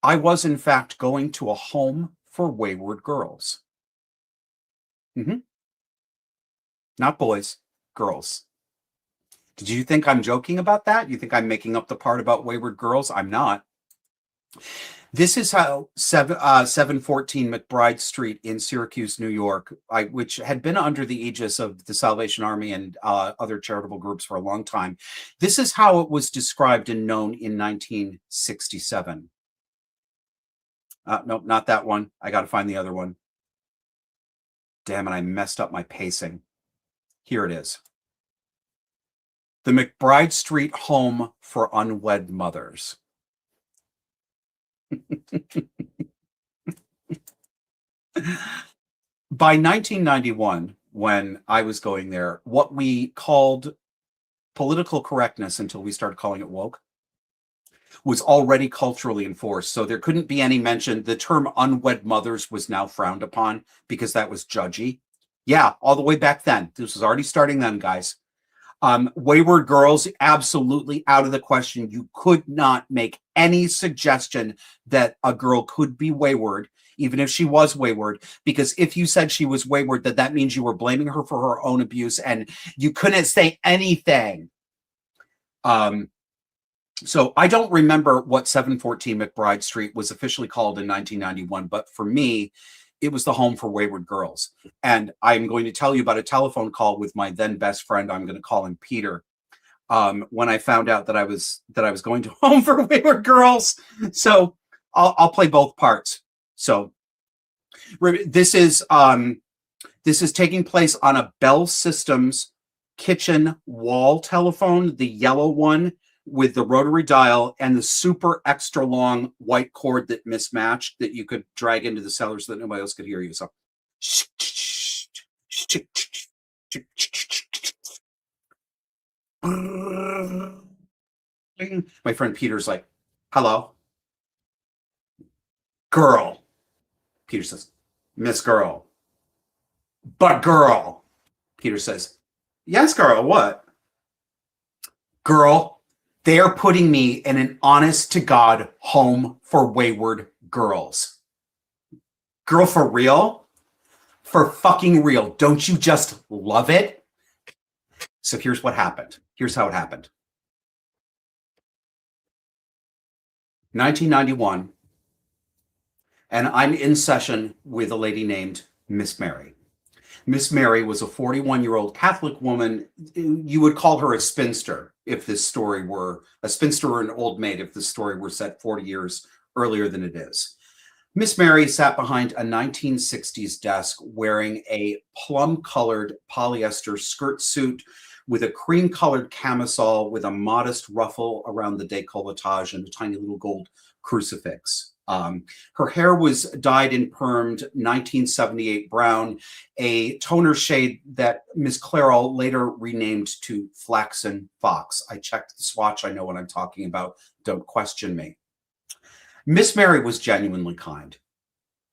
I was, in fact, going to a home for wayward girls. Not boys, girls. Did you think I'm joking about that? You think I'm making up the part about wayward girls? I'm not. This is how 714 McBride Street in Syracuse, New York, which had been under the aegis of the Salvation Army and other charitable groups for a long time. This is how it was described and known in 1967. Nope, not that one. I got to find the other one. Damn it, I messed up my pacing. Here it is. The McBride Street Home for Unwed Mothers. By 1991, when I was going there, what we called political correctness, until we started calling it woke, was already culturally enforced. So there couldn't be any mention. The term unwed mothers was now frowned upon because that was judgy. Yeah, all the way back then. This was already starting then, guys. Wayward girls, absolutely out of the question. You could not make any suggestion that a girl could be wayward, even if she was wayward, because if you said she was wayward, that means you were blaming her for her own abuse, and you couldn't say anything. So I don't remember what 714 McBride Street was officially called in 1991, but for me, it was the home for wayward girls. And I'm going to tell you about a telephone call with my then best friend. I'm going to call him Peter. When I found out that I was going to home for wayward girls. So I'll play both parts. So this is taking place on a Bell Systems kitchen wall telephone, the yellow one with the rotary dial and the super extra long white cord that mismatched that you could drag into the cellar so that nobody else could hear you. So my friend Peter's like, hello, girl. Peter says, Miss Girl. But girl. Peter says, yes, girl, what? Girl, they are putting me in an honest-to-God home for wayward girls. Girl, for real? For fucking real. Don't you just love it? So here's what happened. Here's how it happened. 1991, and I'm in session with a lady named Miss Mary. Miss Mary was a 41-year-old Catholic woman. You would call her a spinster if this story were a spinster or an old maid if this story were set 40 years earlier than it is. Miss Mary sat behind a 1960s desk wearing a plum-colored polyester skirt suit with a cream-colored camisole with a modest ruffle around the décolletage and a tiny little gold crucifix. Her hair was dyed and permed 1978 brown, a toner shade that Miss Clairol later renamed to Flaxen Fox. I checked the swatch. I know what I'm talking about. Don't question me. Miss Mary was genuinely kind,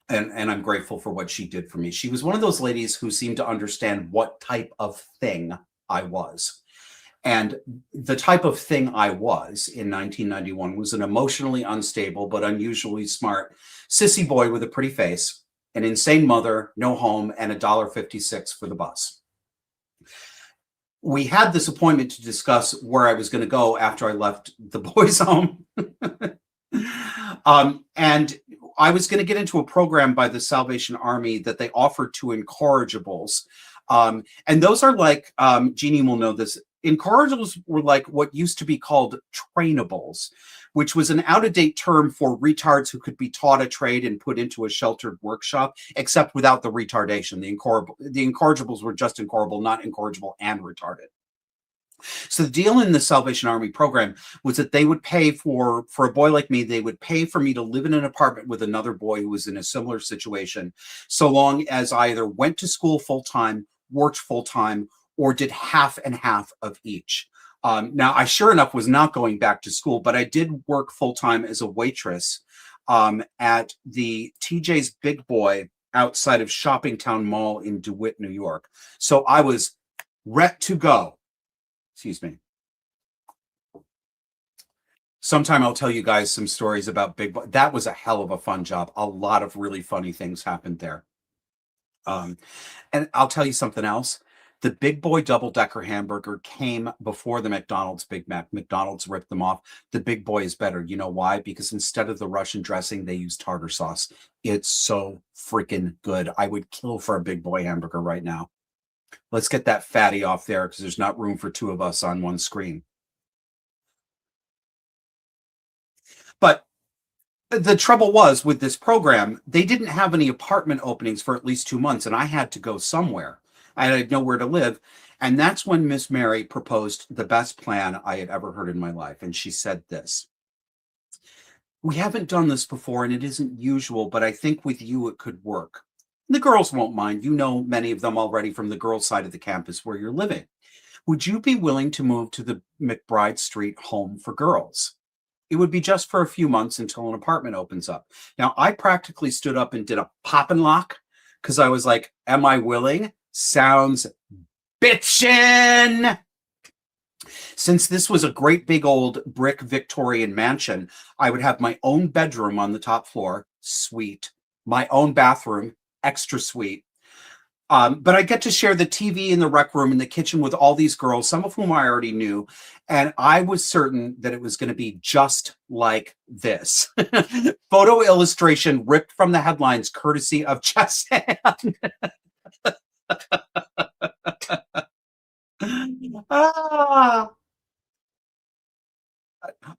and I'm grateful for what she did for me. She was one of those ladies who seemed to understand what type of thing I was. And the type of thing I was in 1991 was an emotionally unstable but unusually smart sissy boy with a pretty face, an insane mother, no home, and $1.56 for the bus. We had this appointment to discuss where I was going to go after I left the boys' home. And I was going to get into a program by the Salvation Army that they offered to incorrigibles. And those are like, Jeannie will know this, incorrigibles were like what used to be called trainables, which was an out-of-date term for retards who could be taught a trade and put into a sheltered workshop, except without the retardation. The incorrigibles were just incorrigible, not incorrigible and retarded. So the deal in the Salvation Army program was that they would pay for a boy like me, they would pay for me to live in an apartment with another boy who was in a similar situation, so long as I either went to school full-time, worked full-time, or did half and half of each. Now, I sure enough was not going back to school, but I did work full-time as a waitress at the TJ's Big Boy outside of Shoppingtown Mall in DeWitt, New York. So I was ready to go. Excuse me. Sometime I'll tell you guys some stories about Big Boy. That was a hell of a fun job. A lot of really funny things happened there. And I'll tell you something else. The Big Boy double-decker hamburger came before the McDonald's Big Mac. McDonald's ripped them off. The Big Boy is better. You know why? Because instead of the Russian dressing, they use tartar sauce. It's so freaking good. I would kill for a Big Boy hamburger right now. Let's get that fatty off there because there's not room for two of us on one screen. But the trouble was with this program, they didn't have any apartment openings for at least 2 months, and I had to go somewhere. I had nowhere to live. And that's when Miss Mary proposed the best plan I had ever heard in my life. And she said this: "We haven't done this before, and it isn't usual, but I think with you it could work. The girls won't mind. You know many of them already from the girls' side of the campus where you're living. Would you be willing to move to the McBride Street home for girls? It would be just for a few months until an apartment opens up." Now, I practically stood up and did a pop and lock because I was like, am I willing? Sounds bitchin'. Since this was a great big old brick Victorian mansion, I would have my own bedroom on the top floor, sweet. My own bathroom, extra sweet. But I get to share the TV in the rec room in the kitchen with all these girls, some of whom I already knew. And I was certain that it was going to be just like this. Photo illustration ripped from the headlines, courtesy of Chess Hand.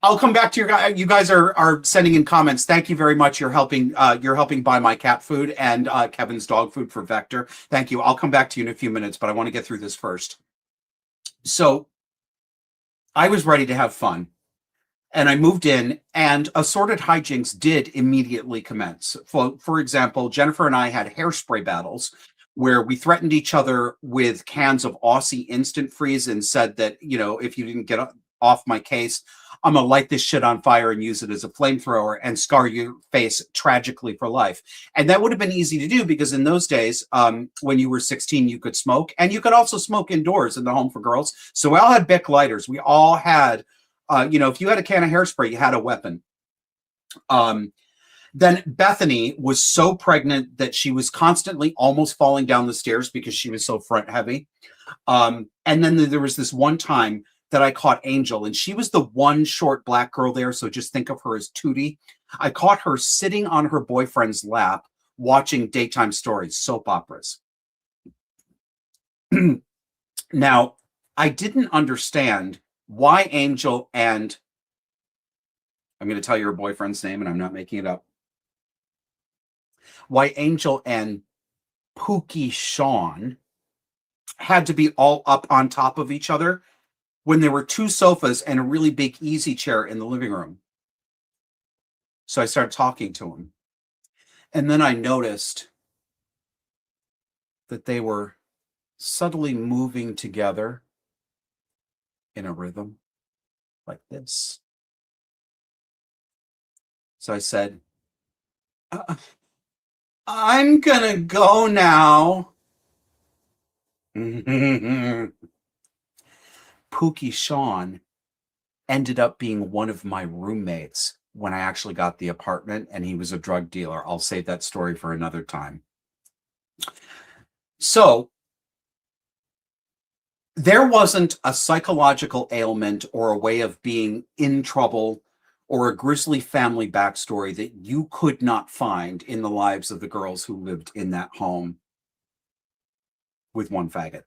I'll come back to your guys. You guys are sending in comments. Thank you very much. You're helping buy my cat food and Kevin's dog food for Vector. Thank you. I'll come back to you in a few minutes, but I want to get through this first. So I was ready to have fun, and I moved in, and assorted hijinks did immediately commence. For example, Jennifer and I had hairspray battles where we threatened each other with cans of Aussie Instant Freeze and said that, you know, if you didn't get off my case, I'm gonna light this shit on fire and use it as a flamethrower and scar your face tragically for life. And that would have been easy to do because in those days, when you were 16, you could smoke, and you could also smoke indoors in the home for girls. So we all had Bic lighters. We all had, if you had a can of hairspray, you had a weapon. Then Bethany was so pregnant that she was constantly almost falling down the stairs because she was so front heavy. And then there was this one time that I caught Angel, and she was the one short black girl there. So just think of her as Tootie. I caught her sitting on her boyfriend's lap watching daytime stories, soap operas. Now, I didn't understand why Angel and I'm going to tell you her boyfriend's name, and I'm not making it up. Why Angel and Pookie Sean had to be all up on top of each other when there were two sofas and a really big easy chair in the living room. So I started talking to him. And then I noticed that they were subtly moving together in a rhythm like this. So I said, I'm gonna go Pookie Sean ended up being one of my roommates when I actually got the apartment, and he was a drug dealer. I'll save that story for another time. So there wasn't a psychological ailment or a way of being in trouble or a grisly family backstory that you could not find in the lives of the girls who lived in that home with one faggot.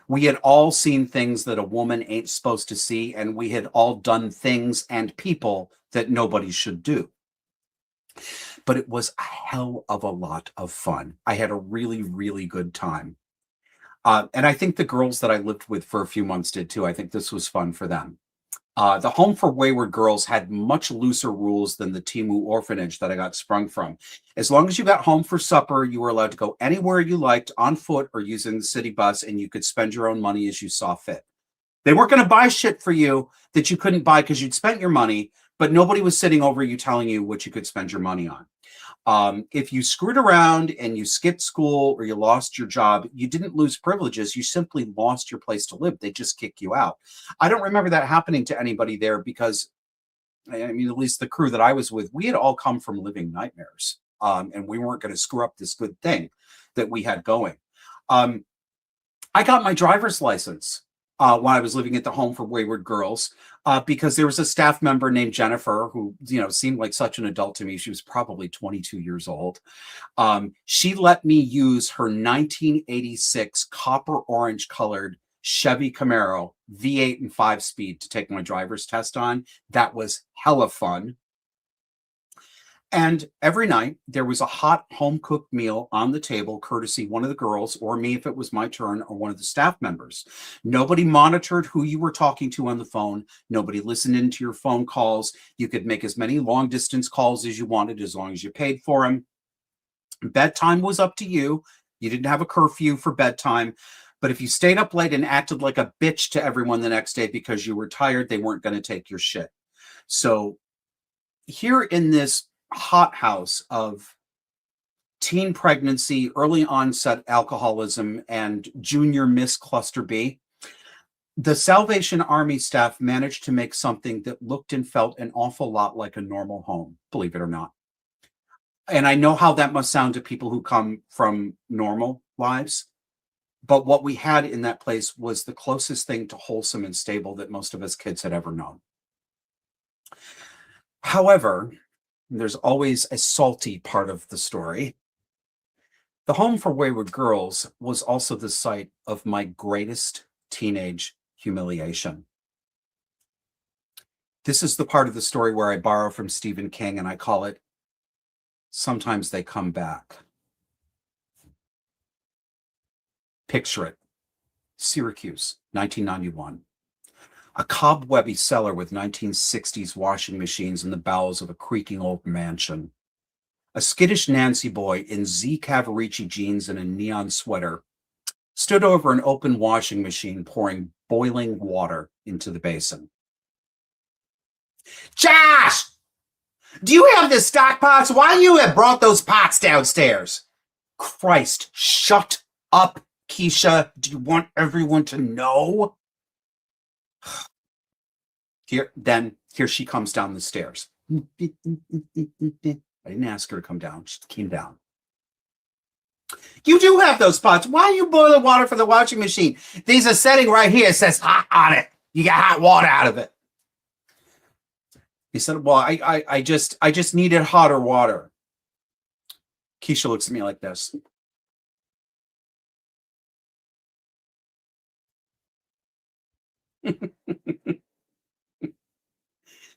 We had all seen things that a woman ain't supposed to see, and we had all done things and people that nobody should do. But it was a hell of a lot of fun. I had a really, really good time. And I think the girls that I lived with for a few months did too. I think this was fun for them. The Home for Wayward Girls had much looser rules than the Timu orphanage that I got sprung from. As long as you got home for supper, you were allowed to go anywhere you liked on foot or using the city bus, and you could spend your own money as you saw fit. They weren't going to buy shit for you that you couldn't buy because you'd spent your money, but nobody was sitting over you telling you what you could spend your money on. If you screwed around and you skipped school or you lost your job, you didn't lose privileges. You simply lost your place to live. They just kick you out. I don't remember that happening to anybody there because, I mean, at least the crew that I was with, we had all come from living nightmares. And we weren't going to screw up this good thing that we had going. I got my driver's license when I was living at the Home for Wayward Girls, because there was a staff member named Jennifer who, seemed like such an adult to me. She was probably 22 years old. She let me use her 1986 copper orange colored Chevy Camaro V8 and 5-speed to take my driver's test on. That was hella fun. And every night there was a hot home-cooked meal on the table, courtesy one of the girls or me if it was my turn or one of the staff members. Nobody monitored who you were talking to on the phone. Nobody listened into your phone calls. You could make as many long-distance calls as you wanted as long as you paid for them. Bedtime was up to you. You didn't have a curfew for bedtime. But if you stayed up late and acted like a bitch to everyone the next day because you were tired, they weren't going to take your shit. So here in this hothouse of teen pregnancy, early onset alcoholism, and junior Miss Cluster B, the Salvation Army staff managed to make something that looked and felt an awful lot like a normal home, believe it or not. And I know how that must sound to people who come from normal lives, but what we had in that place was the closest thing to wholesome and stable that most of us kids had ever known. However, there's always a salty part of the story. The Home for Wayward Girls was also the site of my greatest teenage humiliation. This is the part of the story where I borrow from Stephen King, and I call it Sometimes They Come Back. Picture it. Syracuse, 1991. A cobwebby cellar with 1960s washing machines in the bowels of a creaking old mansion. A skittish Nancy boy in Z Cavaricci jeans and a neon sweater stood over an open washing machine pouring boiling water into the basin. Josh! Do you have the stock pots? Why you have brought those pots downstairs? Christ, shut up, Keisha. Do you want everyone to know? Here she comes down the stairs. I didn't ask her to come down. She came down. You do have those pots. Why are you boiling water for the washing machine? There's a setting right here that says hot on it. You get hot water out of it. He said, well, I just needed hotter water. Keisha looks at me like this.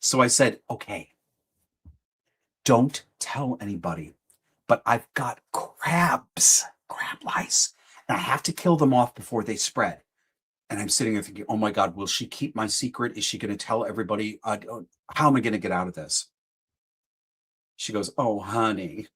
So I said, okay, don't tell anybody, but I've got crab lice, and I have to kill them off before they spread. And I'm sitting there thinking, oh my God, will she keep my secret? Is she going to tell everybody? How am I going to get out of this? She goes, oh, honey.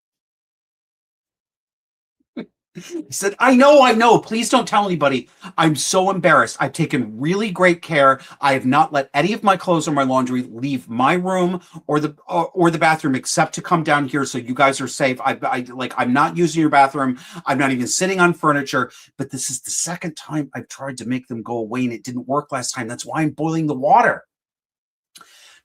He said, I know. Please don't tell anybody. I'm so embarrassed. I've taken really great care. I have not let any of my clothes or my laundry leave my room or the bathroom except to come down here so you guys are safe. I'm not using your bathroom. I'm not even sitting on furniture. But this is the second time I've tried to make them go away and it didn't work last time. That's why I'm boiling the water.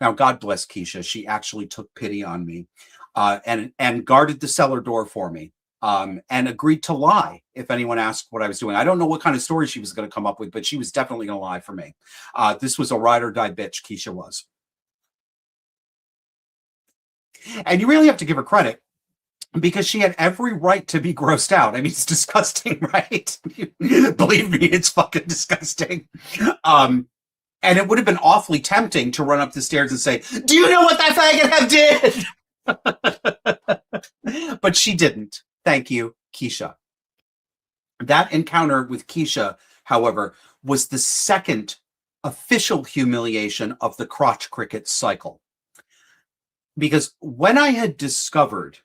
Now, God bless Keisha. She actually took pity on me and guarded the cellar door for me. And agreed to lie if anyone asked what I was doing. I don't know what kind of story she was going to come up with, but she was definitely going to lie for me. This was a ride or die bitch, Keisha was. And you really have to give her credit because she had every right to be grossed out. I mean, it's disgusting, right? Believe me, it's fucking disgusting. And it would have been awfully tempting to run up the stairs and say, do you know what that faggot did? But she didn't. Thank you, Keisha. That encounter with Keisha, however, was the second official humiliation of the crotch cricket cycle. Because when I had discovered,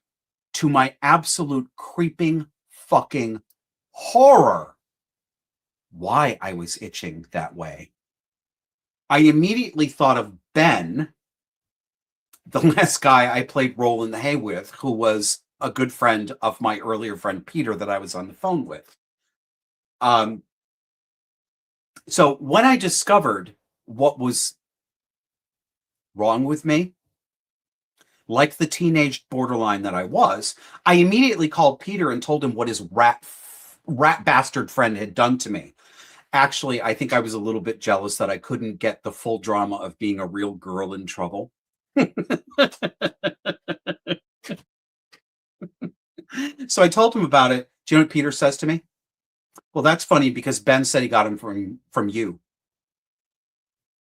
to my absolute creeping fucking horror, why I was itching that way, I immediately thought of Ben, the last guy I played Roll in the Hay with, who was a good friend of my earlier friend Peter that I was on the phone with. So when I discovered what was wrong with me, like the teenage borderline that I was, I immediately called Peter and told him what his rat bastard friend had done to me. Actually, I think I was a little bit jealous that I couldn't get the full drama of being a real girl in trouble. So I told him about it. Do you know what Peter says to me? Well, that's funny because Ben said he got him from you.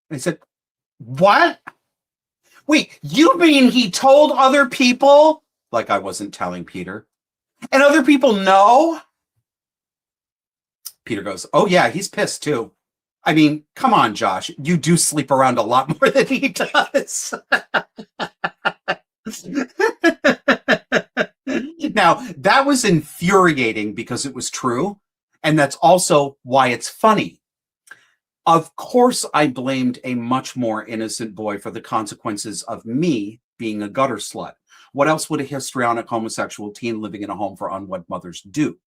And I said, what? Wait, you mean he told other people? Like I wasn't telling Peter. And other people know? Peter goes, oh yeah, he's pissed too. I mean, come on, Josh. You do sleep around a lot more than he does. Now, that was infuriating because it was true. And that's also why it's funny. Of course, I blamed a much more innocent boy for the consequences of me being a gutter slut. What else would a histrionic homosexual teen living in a home for unwed mothers do?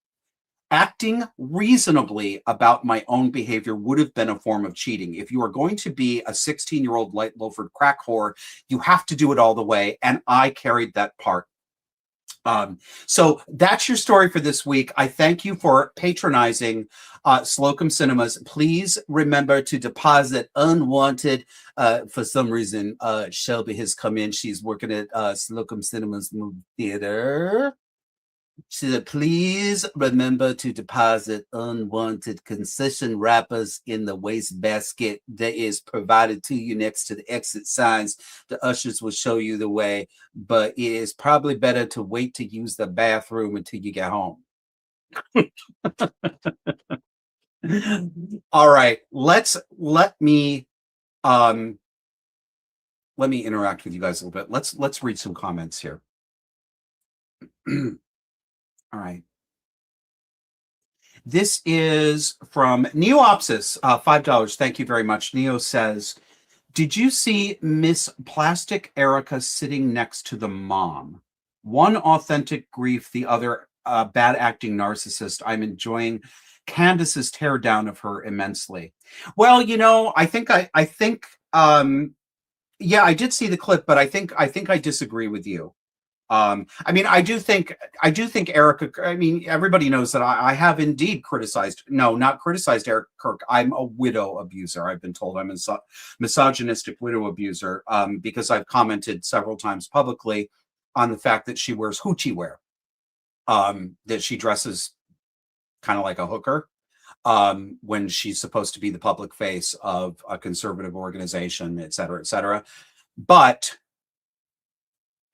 Acting reasonably about my own behavior would have been a form of cheating. If you are going to be a 16-year-old light loafered crack whore, you have to do it all the way. And I carried that part. So that's your story for this week. I thank you for patronizing Slocum Cinemas. Please remember to deposit unwanted. For some reason, Shelby has come in. She's working at Slocum Cinemas movie theater. She said, please remember to deposit unwanted concession wrappers in the wastebasket that is provided to you next to the exit signs. The ushers will show you the way, but it is probably better to wait to use the bathroom until you get home. All right, let me interact with you guys a little bit. Let's read some comments here. All right. This is from Neopsis, $5. Thank you very much. Neo says, did you see Miss Plastic Erica sitting next to the mom? One authentic grief, the other bad acting narcissist. I'm enjoying Candace's teardown of her immensely. Well, you know, I think yeah, I did see the clip, but I think I disagree with you. I mean, I do think Erica, I mean, everybody knows that I have indeed not criticized Erica Kirk. I'm a widow abuser. I've been told I'm a misogynistic widow abuser because I've commented several times publicly on the fact that she wears hoochie wear, that she dresses kind of like a hooker when she's supposed to be the public face of a conservative organization, et cetera, et cetera. But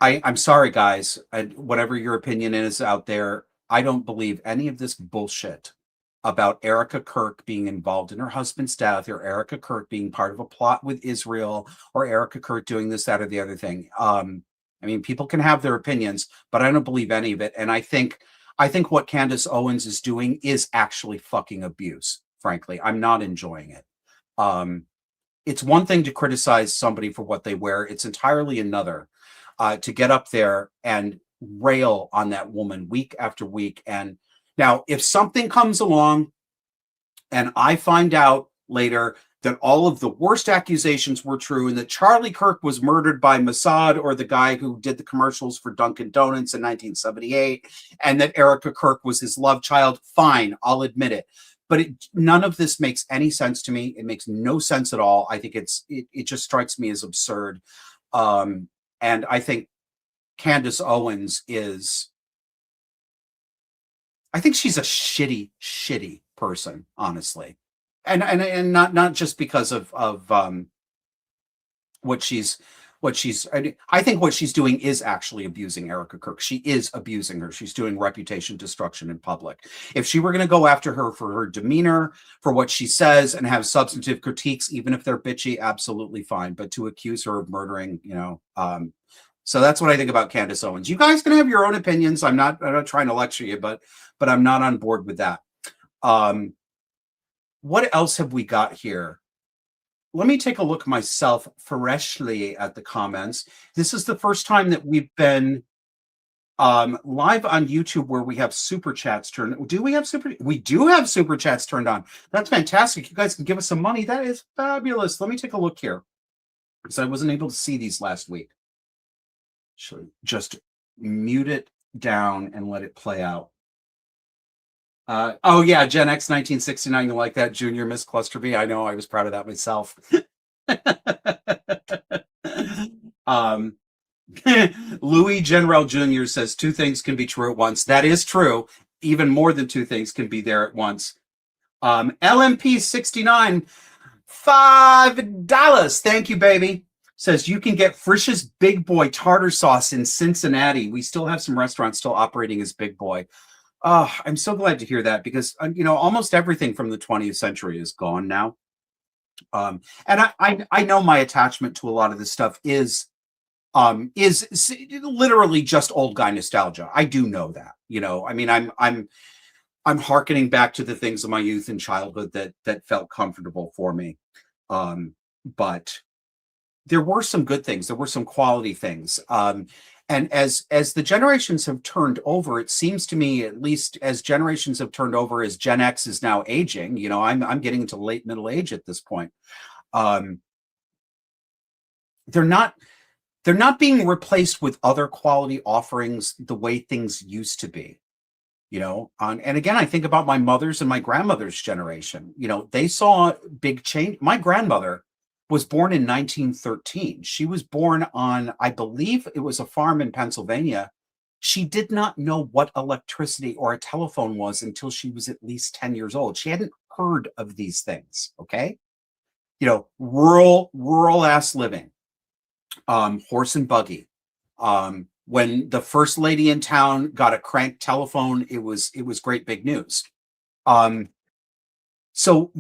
I'm sorry, guys. Whatever your opinion is out there, I don't believe any of this bullshit about Erica Kirk being involved in her husband's death, or Erica Kirk being part of a plot with Israel, or Erica Kirk doing this, that, or the other thing. I mean, people can have their opinions, but I don't believe any of it. And I think I think what Candace Owens is doing is actually fucking abuse. Frankly, I'm not enjoying it. It's one thing to criticize somebody for what they wear. It's entirely another to get up there and rail on that woman week after week. And now, if something comes along and I find out later that all of the worst accusations were true and that Charlie Kirk was murdered by Mossad or the guy who did the commercials for Dunkin' Donuts in 1978, and that Erica Kirk was his love child, fine, I'll admit it. But none of this makes any sense to me. It makes no sense at all. I think it just strikes me as absurd. And I think Candace Owens I think she's a shitty person, honestly. And not just because of what she's I think what she's doing is actually abusing Erica Kirk. She is abusing her. She's doing reputation destruction in public. If she were going to go after her for her demeanor, for what she says, and have substantive critiques, even if they're bitchy, absolutely fine. But to accuse her of murdering, so that's what I think about Candace Owens. You guys can have your own opinions. I'm not trying to lecture you, but I'm not on board with that. What else have we got here? Let me take a look myself freshly at the comments. This is the first time that we've been live on YouTube where we have super chats turned. Do we have we do have super chats turned on. That's fantastic. You guys can give us some money. That is fabulous. Let me take a look here because I wasn't able to see these last week. Should just mute it down and let it play out. Oh yeah, Gen X 1969. You like that, Junior Miss Clusterby? I know, I was proud of that myself. Louis General Jr. says 2 things can be true at once. That is true. Even more than 2 things can be there at once. LMP 69, $5. Thank you, baby. Says you can get Frisch's Big Boy tartar sauce in Cincinnati. We still have some restaurants still operating as Big Boy. I'm so glad to hear that because, almost everything from the 20th century is gone now. And I know my attachment to a lot of this stuff is literally just old guy nostalgia. I do know that, I mean, I'm hearkening back to the things of my youth and childhood that felt comfortable for me. But there were some good things. There were some quality things. And as the generations have turned over, it seems to me, at least as generations have turned over, as Gen X is now aging, I'm getting into late middle age at this point. They're not being replaced with other quality offerings the way things used to be. And again, I think about my mother's and my grandmother's generation. They saw big change. My grandmother was born in 1913. She was born on, I believe it was a farm in Pennsylvania. She did not know what electricity or a telephone was until she was at least 10 years old. She hadn't heard of these things, okay? Rural ass living, horse and buggy. When the first lady in town got a crank telephone, it was great big news. So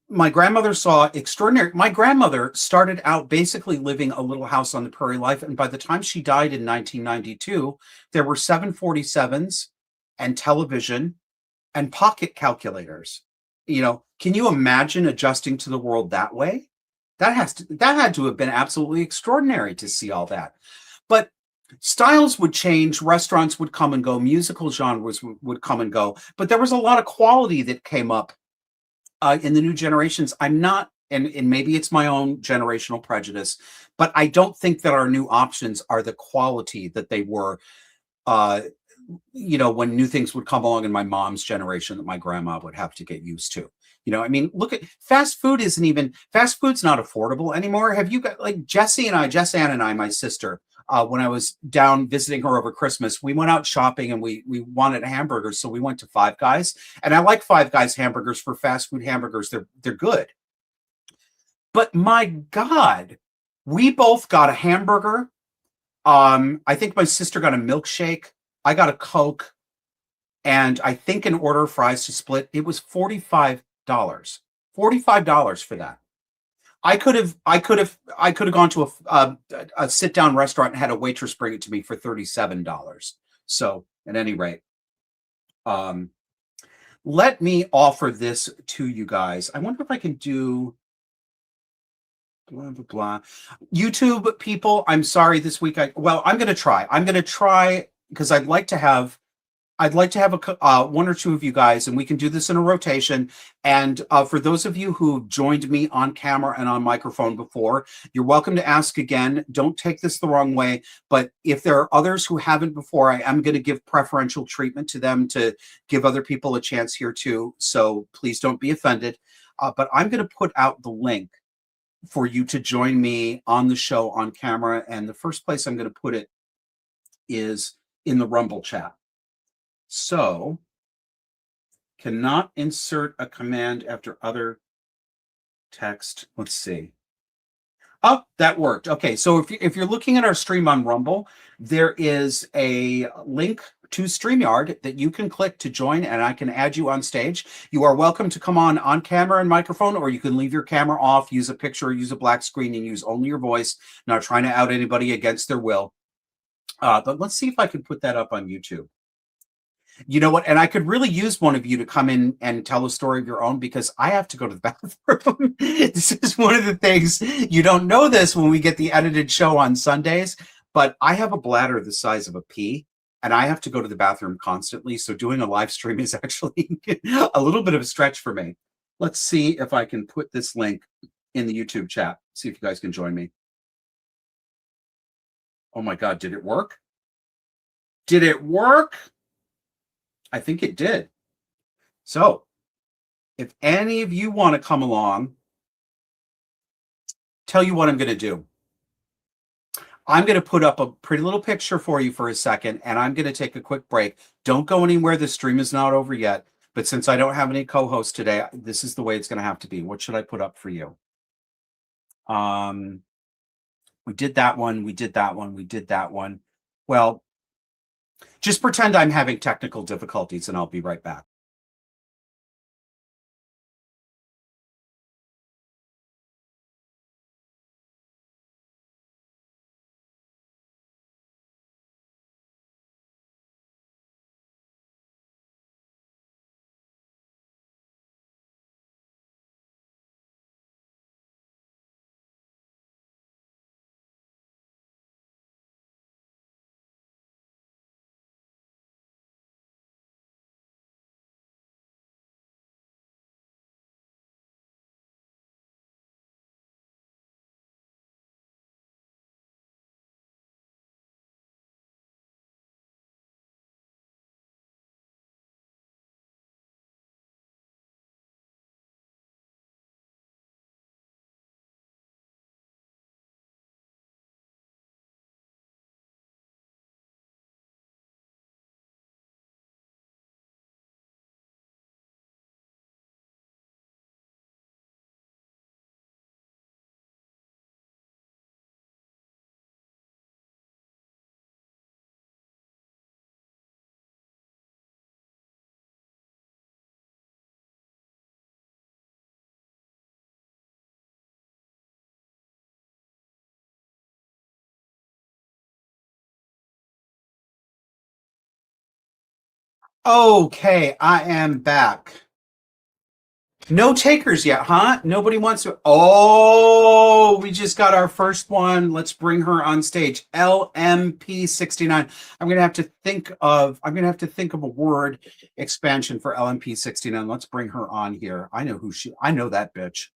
my grandmother saw extraordinary. My grandmother started out basically living a little house on the prairie life. And by the time she died in 1992, there were 747s and television and pocket calculators. Can you imagine adjusting to the world that way? That had to have been absolutely extraordinary to see all that. But styles would change, restaurants would come and go, musical genres would come and go. But there was a lot of quality that came up. In the new generations, I'm not, and maybe it's my own generational prejudice, but I don't think that our new options are the quality that they were, when new things would come along in my mom's generation that my grandma would have to get used to. I mean, look at fast food. Fast food's not affordable anymore. Have you got Jessie Ann and I, my sister, when I was down visiting her over Christmas, we went out shopping and we wanted hamburgers. So we went to Five Guys, and I like Five Guys hamburgers for fast food hamburgers. They're good. But my God, we both got a hamburger. I think my sister got a milkshake. I got a Coke, and I think an order of fries to split. It was $45. $45 for that. I could have gone to a sit down restaurant and had a waitress bring it to me for $37. So at any rate, Let me offer this to you guys. I wonder if I can do blah, blah, blah. YouTube people, I'm sorry this week. I'm going to try. I'm going to try because I'd like to have one or two of you guys, and we can do this in a rotation. And for those of you who've joined me on camera and on microphone before, you're welcome to ask again. Don't take this the wrong way, but if there are others who haven't before, I am going to give preferential treatment to them to give other people a chance here too. So please don't be offended. But I'm going to put out the link for you to join me on the show on camera. And the first place I'm going to put it is in the Rumble chat. So, cannot insert a command after other text. Let's see. Oh, that worked. Okay, so if you're looking at our stream on Rumble, there is a link to StreamYard that you can click to join, and I can add you on stage. You are welcome to come on camera and microphone, or you can leave your camera off, use a picture, or use a black screen, and use only your voice. Not trying to out anybody against their will. But let's see if I can put that up on YouTube. You know what? And I could really use one of you to come in and tell a story of your own, because I have to go to the bathroom. This is one of the things, you don't know this when we get the edited show on Sundays, but I have a bladder the size of a pea, and I have to go to the bathroom constantly. So doing a live stream is actually a little bit of a stretch for me. Let's see if I can put this link in the YouTube chat. See if you guys can join me. Oh my God, did it work? Did it work? I think it did. So if any of you want to come along, tell you what I'm going to do. I'm going to put up a pretty little picture for you for a second, and I'm going to take a quick break. Don't go anywhere. The stream is not over yet. But since I don't have any co-hosts today, this is the way it's going to have to be. What should I put up for you? We did that one. We did that one. We did that one. Well, just pretend I'm having technical difficulties, and I'll be right back. Okay, I am back. No takers yet, huh? Nobody wants to. Oh, we just got our first one. Let's bring her on stage. LMP69. I'm gonna have to think of a word expansion for LMP69. Let's bring her on here. I know that bitch.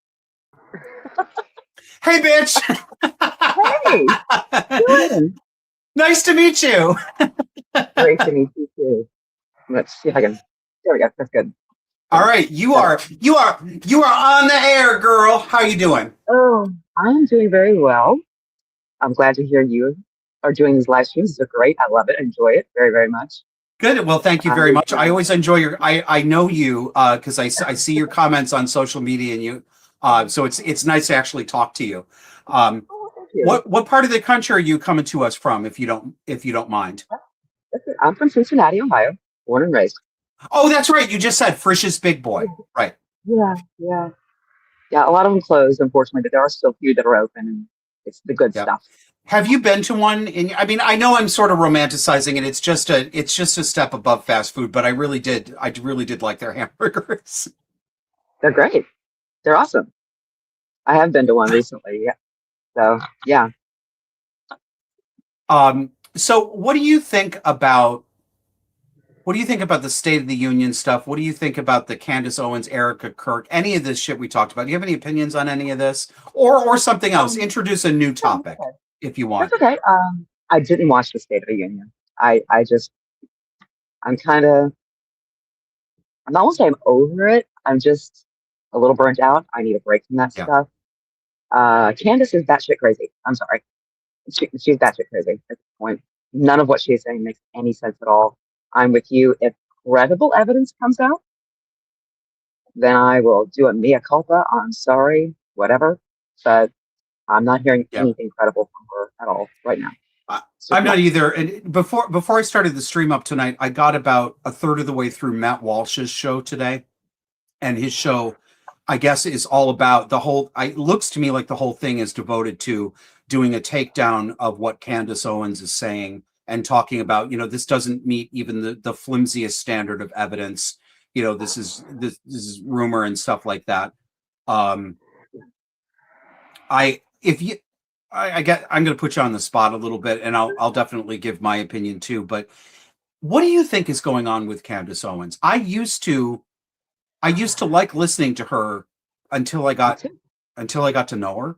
Hey, bitch. Hey, Nice to meet you. great to meet you too. Let's see if I can. There we go. That's good. All right, you are on the air, girl. How you doing? Oh, I'm doing very well. I'm glad to hear you are doing these live streams. They're great. I love it. I enjoy it very, very much. Good. Well, thank you very much. I always enjoy I know you because I see your comments on social media, and you. So it's nice to actually talk to you. Thank you. What part of the country are you coming to us from, if you don't mind? I'm from Cincinnati, Ohio, born and raised. Oh, that's right. You just said Frisch's Big Boy, right? Yeah. A lot of them closed, unfortunately, but there are still a few that are open, and it's the good stuff. Have you been to one? I mean, I know I'm sort of romanticizing it. It's just a step above fast food, but I really did like their hamburgers. They're great. They're awesome. I have been to one recently. Yeah. So yeah. So what do you think about the State of the Union stuff? What do you think about the Candace Owens, Erica Kirk, any of this shit we talked about? Do you have any opinions on any of this, or something else? Introduce a new topic if you want. That's okay. I didn't watch the State of the Union. I just, I'm kind of, I'm not gonna say I'm over it. I'm just a little burnt out. I need a break from that Yeah, stuff. Candace is batshit crazy. I'm sorry. She's batshit crazy at this point. None of what she is saying makes any sense at all. I'm with you. If credible evidence comes out, then I will do a mea culpa. I'm sorry, whatever. But I'm not hearing yeah. anything credible from her at all right now. It's just I'm not not. either. And before I started the stream up tonight, I got about a third of the way through Matt Walsh's show today, and his show, I guess, is all about the whole. It looks to me like the whole thing is devoted to doing a takedown of what Candace Owens is saying and talking about. This doesn't meet even the flimsiest standard of evidence. This is rumor and stuff like that. Um, I if you I'm going to put you on the spot a little bit, and I'll definitely give my opinion too. But what do you think is going on with Candace Owens? I used to like listening to her until I got to know her.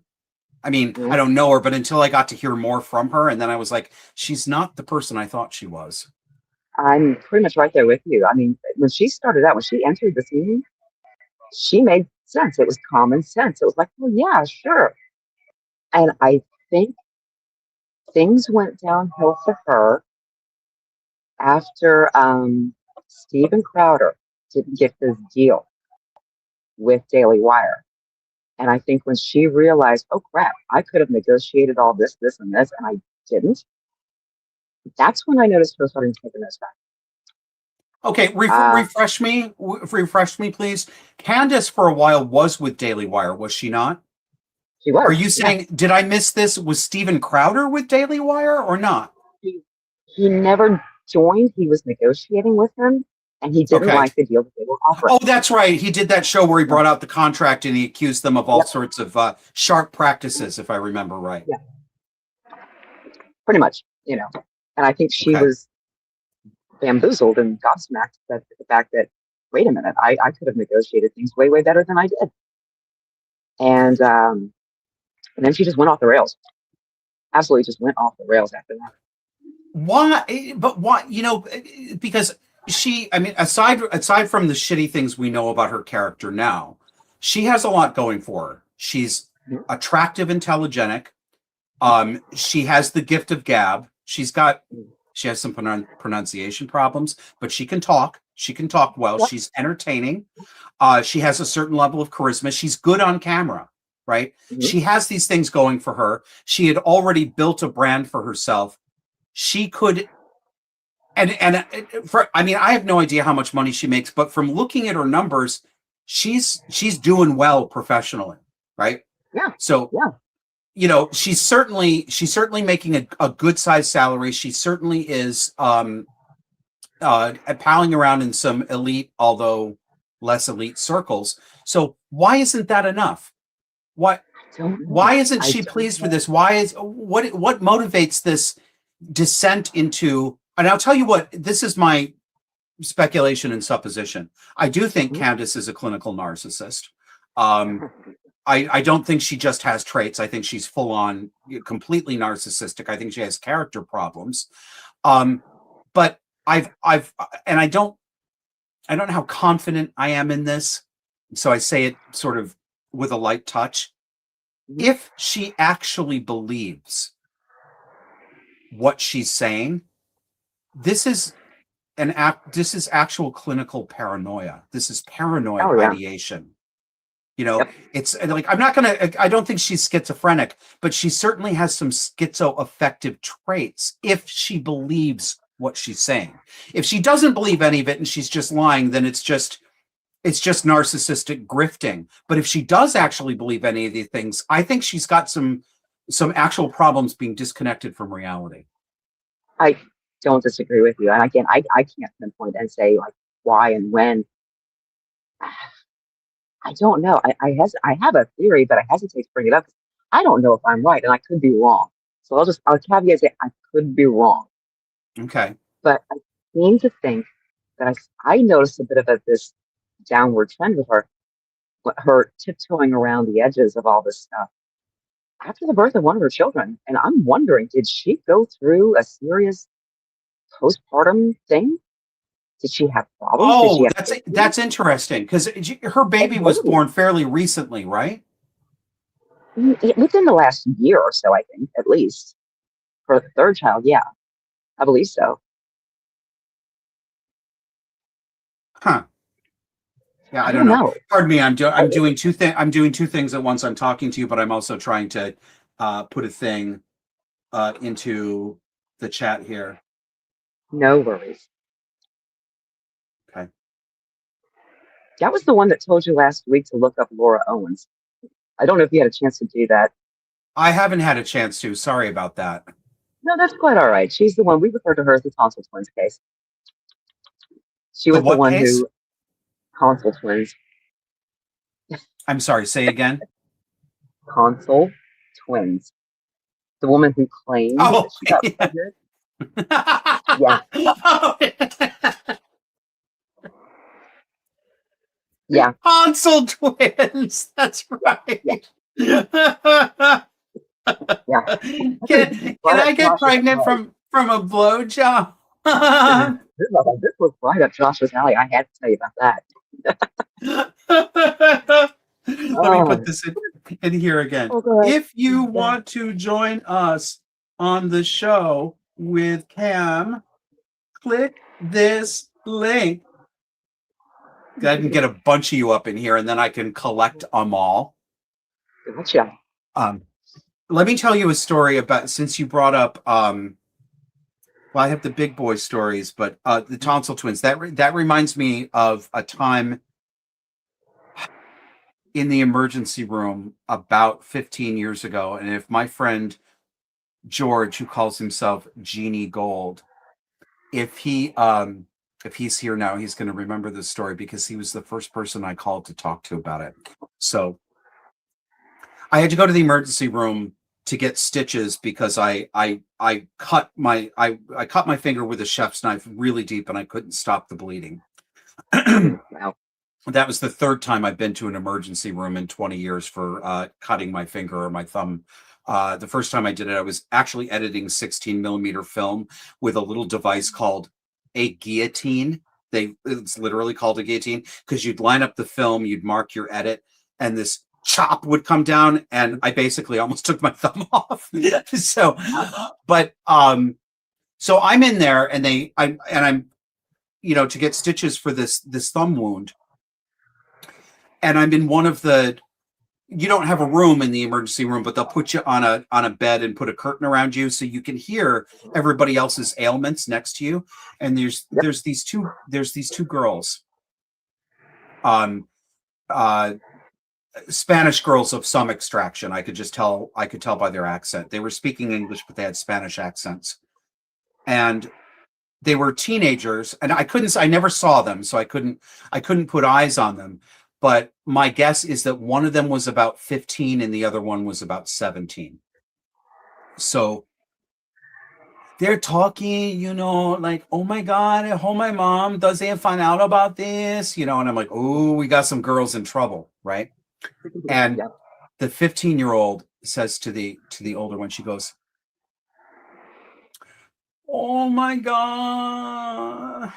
I mean, I Yeah. don't know her, but until I got to hear more from her, and then I was like, she's not the person I thought she was. I'm pretty much right there with you. I mean, when she started out, when she entered the scene, she made sense. It was common sense. It was like, well, yeah, sure. And I think things went downhill for her after Steven Crowder didn't get his deal with Daily Wire. And I think when she realized, oh crap, I could have negotiated all this, this, and this, and I didn't, that's when I noticed her starting to take a nosedive. Okay, Uh, refresh me, please. Candace for a while was with Daily Wire, was she not? she Are was, you yeah. saying, did I miss this? Was Steven Crowder with Daily Wire or not? He never joined. He was negotiating with him, and he didn't Okay. like the deal that they were offering. Oh, that's right. He did that show where he brought out the contract and he accused them of all Yep. sorts of sharp practices, if I remember right. Yeah, pretty much, And I think she Okay. was bamboozled and gobsmacked at the fact that, wait a minute, I could have negotiated things way, way better than I did. And then she just went off the rails. Absolutely just went off the rails after that. Why? But why? Because I mean, aside from the shitty things we know about her character now, she has a lot going for her. She's Mhm. attractive and telegenic. She has the gift of gab. She has some pronunciation problems, but she can talk. She can talk well. Yep. She's entertaining. She has a certain level of charisma. She's good on camera, right? Mhm. She has these things going for her. She had already built a brand for herself. She could, I mean, I have no idea how much money she makes, but from looking at her numbers, she's doing well professionally, right? Yeah, So yeah. she's certainly making a good sized salary. She certainly is palling around in some elite, although less elite circles. So why isn't that enough? Why Don't know. why isn't I she don't pleased with know. this? What motivates this descent into? And I'll tell you what, this is my speculation and supposition. I do think Mhm. Candace is a clinical narcissist. I don't think she just has traits. I think she's full on completely narcissistic. I think she has character problems. But and I don't know how confident I am in this. So I say it sort of with a light touch. Mhm. If she actually believes what she's saying, this is this is actual clinical paranoia. This is paranoid Oh yeah. ideation. Yep. It's like, I don't think she's schizophrenic, but she certainly has some schizoaffective traits if she believes what she's saying. If she doesn't believe any of it and she's just lying, then it's just narcissistic grifting. But if she does actually believe any of these things, I think she's got some some actual problems being disconnected from reality. I don't disagree with you. And again, I can't pinpoint and say like why and when. I don't know. I have a theory, but I hesitate to bring it up. I don't know if I'm right, and I could be wrong. So I'll caveat say I could be wrong. Okay. But I seem to think that I noticed a bit of this downward trend with her tiptoeing around the edges of all this stuff after the birth of one of her children. And I'm wondering, did she go through a serious postpartum thing? Did she have problems? Oh, that's interesting, because her baby was born fairly recently, right? Within the last year or so, I think, at least. For the third child, yeah, I believe so. Huh. Yeah, I don't know. Pardon me. I'm doing two things. I'm doing two things at once. I'm talking to you, but I'm also trying to put a thing into the chat here. No worries. Okay. That was the one that told you last week to look up Laura Owens. I don't know if you had a chance to do that. I haven't had a chance to. Sorry about that. No, that's quite all right. She's the one, we refer to her as the tonsil twins case. She was the one case? who, tonsil twins. I'm sorry, say again. Tonsil twins. The woman who claimed that she got pregnant. Yeah. Yeah. Tonsil twins. That's right. Yeah. Can I get pregnant from a blowjob? This was right up Josh's alley. I had to tell you about that. Let me put this in here again. If you want to join us on the show with Cam, click this link. I can get a bunch of you up in here, and then I can collect them all. Gotcha. Let me tell you a story about, since you brought up, well, I have the big boy stories, but the tonsil twins, that reminds me of a time in the emergency room about 15 years ago. And if my friend George, who calls himself Genie Gold, if he's here now, he's going to remember this story, because he was the first person I called to talk to about it. So I had to go to the emergency room to get stitches because I cut my finger with a chef's knife really deep, and I couldn't stop the bleeding. Wow. That was the third time I've been to an emergency room in 20 years for cutting my finger or my thumb. The first time I did it, I was actually editing 16 millimeter film with a little device called a guillotine. It's literally called a guillotine, because you'd line up the film, you'd mark your edit, and this chop would come down, and I basically almost took my thumb off. So I'm in there, and I'm to get stitches for this thumb wound, and I'm in one of the, you don't have a room in the emergency room, but they'll put you on a bed and put a curtain around you so you can hear everybody else's ailments next to you. And there's these two girls, Spanish girls of some extraction. I could tell by their accent. They were speaking English, but they had Spanish accents. And they were teenagers, and I never saw them, so I couldn't put eyes on them. But my guess is that one of them was about 15 and the other one was about 17. So they're talking, like, oh my God, I hope my mom doesn't find out about this, and I'm like, oh, we got some girls in trouble, right? And the 15-year-old says to the older one, she goes, oh my God,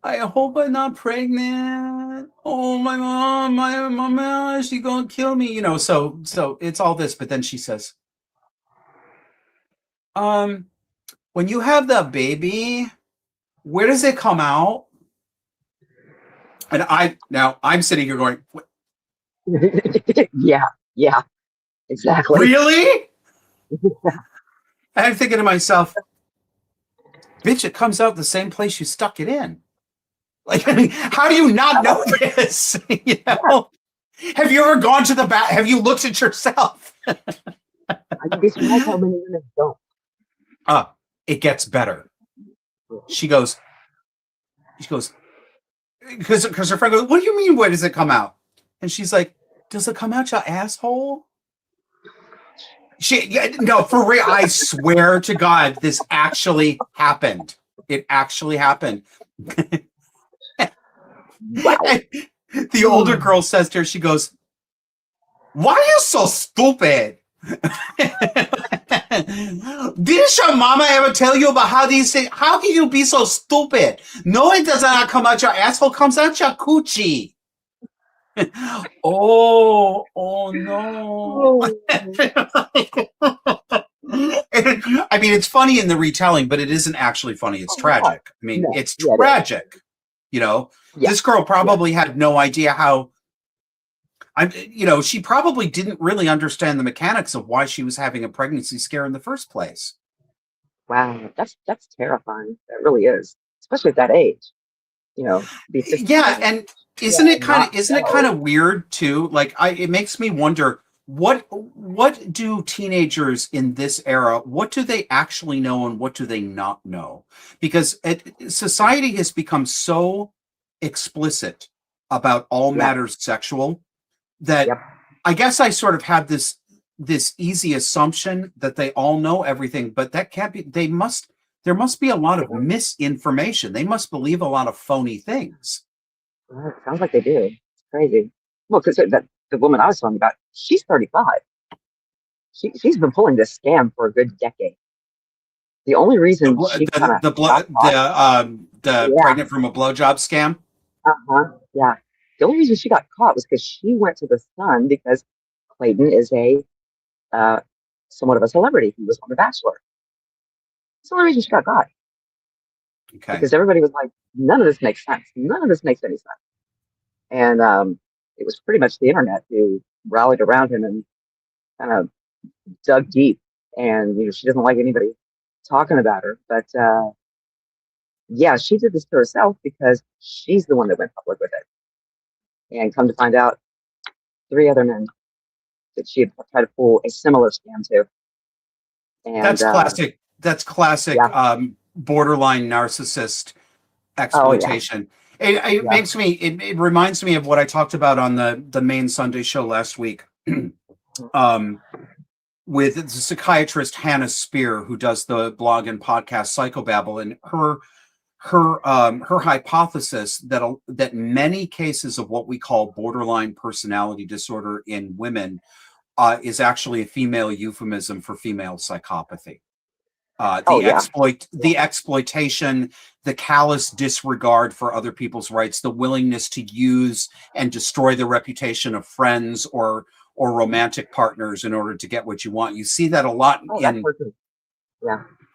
I hope I'm not pregnant. Oh, my mom, she's gonna kill me, so it's all this. But then she says, when you have the baby, where does it come out? And I'm sitting here going, what? Yeah, exactly. Really? And I'm thinking to myself, bitch, it comes out the same place you stuck it in. Like, I mean, how do you not know this? Have you ever gone to the bath? Have you looked at yourself? I'd be surprised how many women don't. It gets better. She goes, because her friend goes, what do you mean, where does it come out? And she's like, does it come out your asshole? No, for real, I swear to God, this actually happened. It actually happened. Wow. The older girl says to her, she goes, why are you so stupid? Didn't your mama ever tell you about how these things? How can you be so stupid? No, it does not come out your asshole, comes out your coochie. Oh no. I mean, it's funny in the retelling, but it isn't actually funny. It's tragic. I mean, it's tragic. You know, this girl probably had no idea how. She probably didn't really understand the mechanics of why she was having a pregnancy scare in the first place. Wow, that's terrifying. That really is, especially at that age. Yeah, and isn't it kind of weird too? Like, it makes me wonder what do teenagers in this era, what do they actually know and what do they not know? Because society has become so explicit about all matters sexual that I guess I sort of had this easy assumption that they all know everything, but that can't be. There must be a lot of misinformation. They must believe a lot of phony things. Well, it sounds like they do. It's crazy. Well, because the woman I was talking about, she's 35. She's been pulling this scam for a good decade. The only reason she the pregnant from a blowjob scam. Yeah. The only reason she got caught was because she went to the Sun because Clayton is a somewhat of a celebrity. He was on The Bachelor. That's the only reason she got caught. Okay. Because everybody was like, none of this makes sense. None of this makes any sense. And it was pretty much the internet who rallied around him and kind of dug deep. And she doesn't like anybody talking about her. But she did this to herself because she's the one that went public with it. And come to find out, 3 other men that she had tried to pull a similar scam to. And that's classic. That's classic. Borderline narcissist exploitation. It makes me. It reminds me of what I talked about on the main Sunday show last week, with the psychiatrist Hannah Spear, who does the blog and podcast Psychobabble, and her hypothesis that many cases of what we call borderline personality disorder in women is actually a female euphemism for female psychopathy. The exploitation, the callous disregard for other people's rights, the willingness to use and destroy the reputation of friends or romantic partners in order to get what you want. You see that a lot in.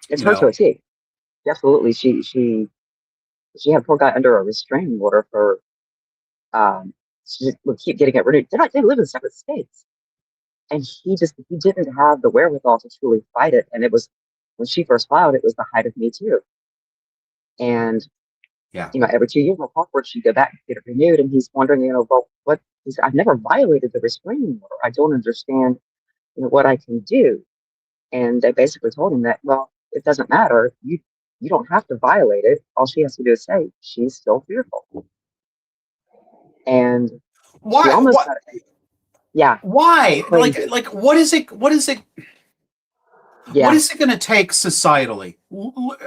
It's her to a T. Absolutely, she had a poor guy under a restraining order for she just would keep getting it renewed. They live in separate states, and he didn't have the wherewithal to truly fight it. And it was when she first filed, it was the height of Me Too. And every 2 years, she'd go back and get it renewed, and he's wondering, what? He said, I've never violated the restraining order. I don't understand, what I can do. And they basically told him that, well, it doesn't matter. You don't have to violate it. All she has to do is say she's still fearful. And why? She almost why? Crazy. Like what is it? What is it? What is it going to take societally?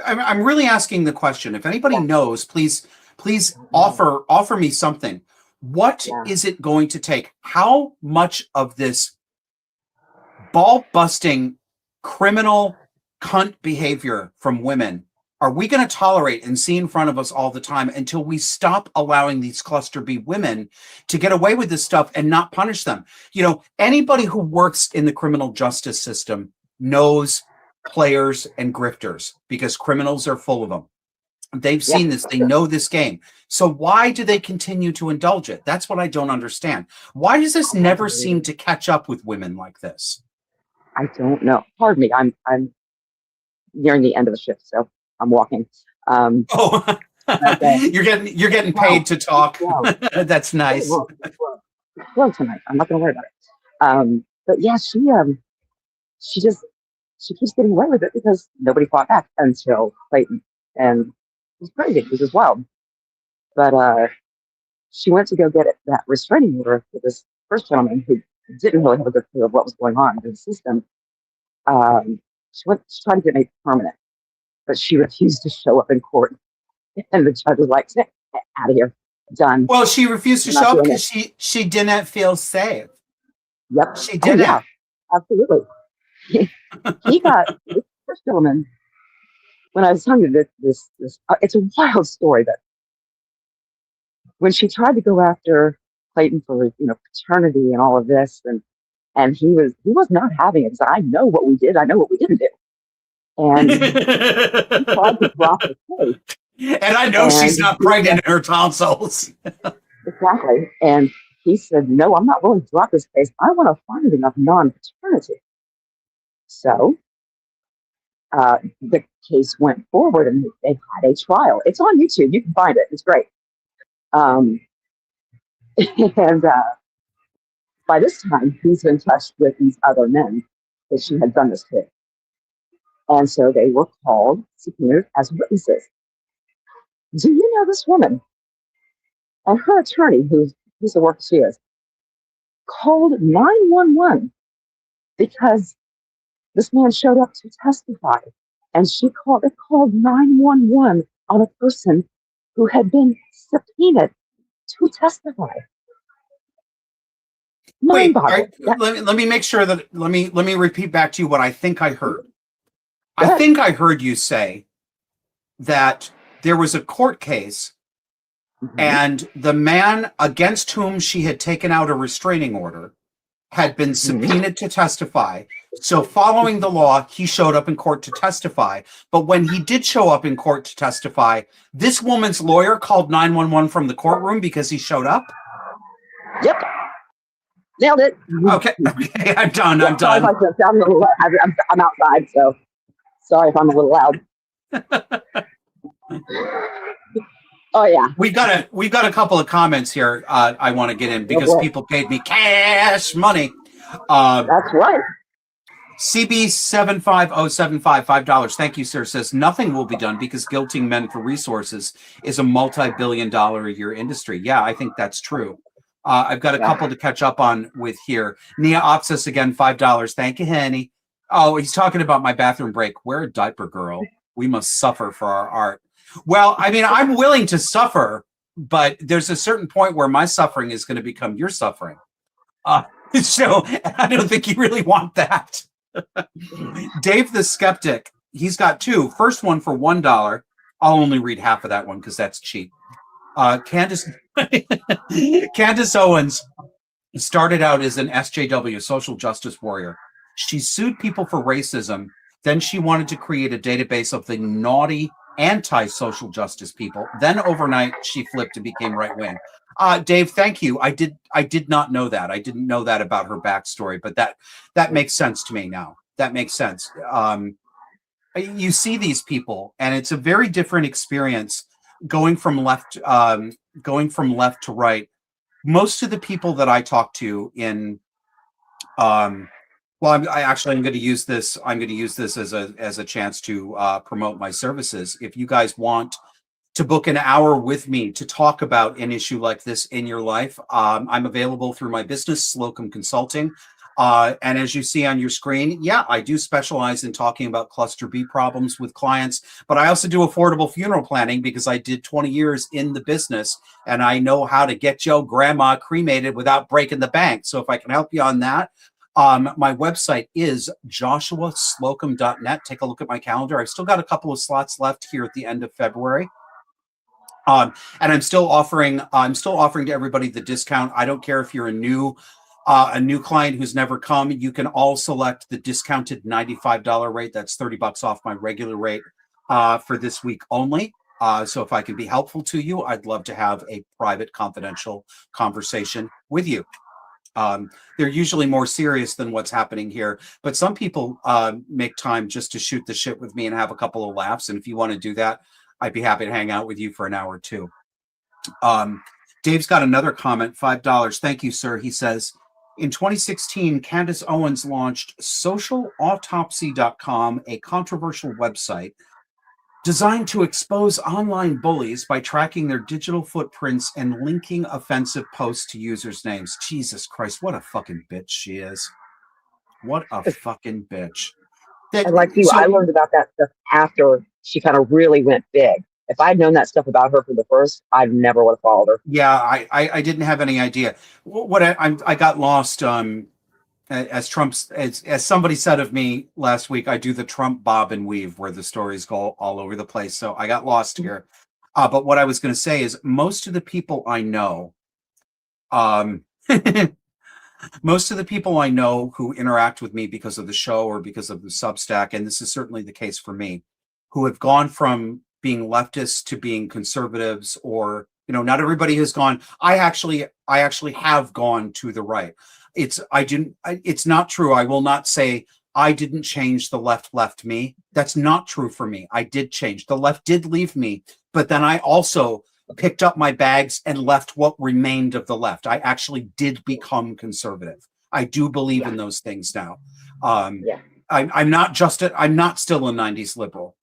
I'm really asking the question. If anybody knows, please offer me something. What is it going to take? How much of this ball-busting criminal cunt behavior from women are we going to tolerate and see in front of us all the time until we stop allowing these cluster B women to get away with this stuff and not punish them? Anybody who works in the criminal justice system knows players and grifters because criminals are full of them. They've seen this. They know this game. So why do they continue to indulge it? That's what I don't understand. Why does this never seem to catch up with women like this? I don't know. Pardon me. I'm nearing the end of the shift, so I'm walking. You're getting paid to talk. That's nice. Well, tonight. I'm not going to worry about it. But yeah, she keeps getting away with it because nobody fought back until Clayton. And it was crazy. It was just wild. But she went to go get that restraining order for this first gentleman who didn't really have a good clue of what was going on in the system. She tried to get made permanent, but she refused to show up in court. And the judge was like, out of here, done. Well, she refused to show up because she didn't feel safe. Yep. She didn't. Oh, yeah, absolutely. He got this first gentleman. When I was telling you this, it's a wild story, but when she tried to go after Clayton for paternity and all of this, and he was not having it. He said, I know what we did. I know what we didn't do. And he tried to drop the case. And I know she's not pregnant in her tonsils. Exactly. And he said, no, I'm not willing to drop this case. I want a finding of non-paternity. So the case went forward and they had a trial. It's on YouTube. You can find it. It's great. And by this time, he's in touch with these other men that she had done this to. And so they were called, subpoenaed as witnesses. Do you know this woman? And her attorney, who's piece of work she is, called 911 because this man showed up to testify. And they called 911 on a person who had been subpoenaed to testify. Wait, let me make sure that let me repeat back to you what I think I heard. I think I heard you say that there was a court case and the man against whom she had taken out a restraining order had been subpoenaed to testify. So following the law, he showed up in court to testify. But when he did show up in court to testify, this woman's lawyer called 911 from the courtroom because he showed up? Yep. Nailed it. Okay, I'm done. I'm done. I'm outside, so sorry if I'm a little loud. Oh yeah. We've got a couple of comments here I want to get in because people paid me cash money. That's right. CB75075, $5. Thank you, sir. Says nothing will be done because guilting men for resources is a multi-billion-dollar a year industry. Yeah, I think that's true. I've got a couple to catch up on with here. Nia Opsis again, $5. Thank you, Henny. Oh, he's talking about my bathroom break. Wear a diaper, girl. We must suffer for our art. Well, I mean, I'm willing to suffer, but there's a certain point where my suffering is going to become your suffering. So I don't think you really want that. Dave the Skeptic, he's got two. First one for $1. I'll only read half of that one because that's cheap. Candace Owens started out as an SJW, social justice warrior. She sued people for racism. Then she wanted to create a database of the naughty anti-social justice people. Then overnight she flipped and became right-wing. Dave, thank you. I did not know that. I didn't know that about her backstory, but that makes sense to me now. That makes sense. You see these people, and it's a very different experience going from left to right. Most of the people that I talk to in I'm going to use this. I'm going to use this as a chance to promote my services. If you guys want to book an hour with me to talk about an issue like this in your life, I'm available through my business, Slocum Consulting. And as you see on your screen, yeah, I do specialize in talking about cluster B problems with clients, but I also do affordable funeral planning because I did 20 years in the business and I know how to get your grandma cremated without breaking the bank. So if I can help you on that, my website is joshuaslocum.net. Take a look at my calendar. I've still got a couple of slots left here at the end of February. And I'm still offering to everybody the discount. I don't care if you're a new client who's never come. You can all select the discounted $95 rate. That's $30 off my regular rate for this week only. So if I can be helpful to you, I'd love to have a private, confidential conversation with you. They're usually more serious than what's happening here, but some people make time just to shoot the shit with me and have a couple of laughs. And if you want to do that, I'd be happy to hang out with you for an hour or two. Dave's got another comment, $5. Thank you, sir. He says, In 2016, Candace Owens launched socialautopsy.com, a controversial website designed to expose online bullies by tracking their digital footprints and linking offensive posts to users' names. Jesus Christ, what a fucking bitch she is. What a fucking bitch. And like you, I learned about that stuff after she kind of really went big. If I'd known that stuff about her from the first, I never would have followed her. Yeah, I didn't have any idea. What I got lost as somebody said of me last week, I do the Trump bob and weave where the stories go all over the place. So I got lost here. But what I was going to say is most of the people I know, most of the people I know who interact with me because of the show or because of the Substack, and this is certainly the case for me, who have gone from being leftists to being conservatives, or, you know, not everybody has gone. I actually have gone to the right. It's not true. I will not say I didn't change, the left left me. That's not true for me. I did change. The left did leave me, but then I also picked up my bags and left what remained of the left. I actually did become conservative. I do believe in those things now. I'm not still a 90s liberal.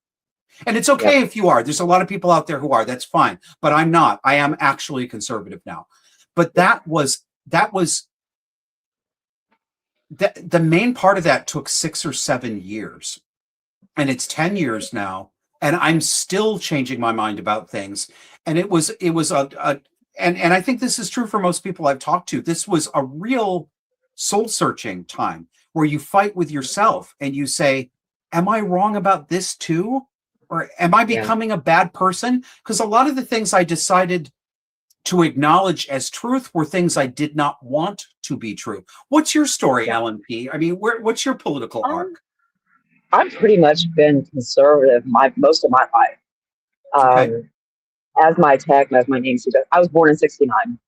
And it's okay if you are. There's a lot of people out there who are. That's fine. But I'm not. I am actually conservative now. But the main part of that took 6 or 7 years. And it's 10 years now. And I'm still changing my mind about things. And it was and I think this is true for most people I've talked to. This was a real soul searching time where you fight with yourself and you say, am I wrong about this too? Or am I becoming a bad person? Because a lot of the things I decided to acknowledge as truth were things I did not want to be true. What's your story, Ellen P? I mean, what's your political arc? I've pretty much been conservative most of my life. As my tag, as my name suggests, I was born in '69,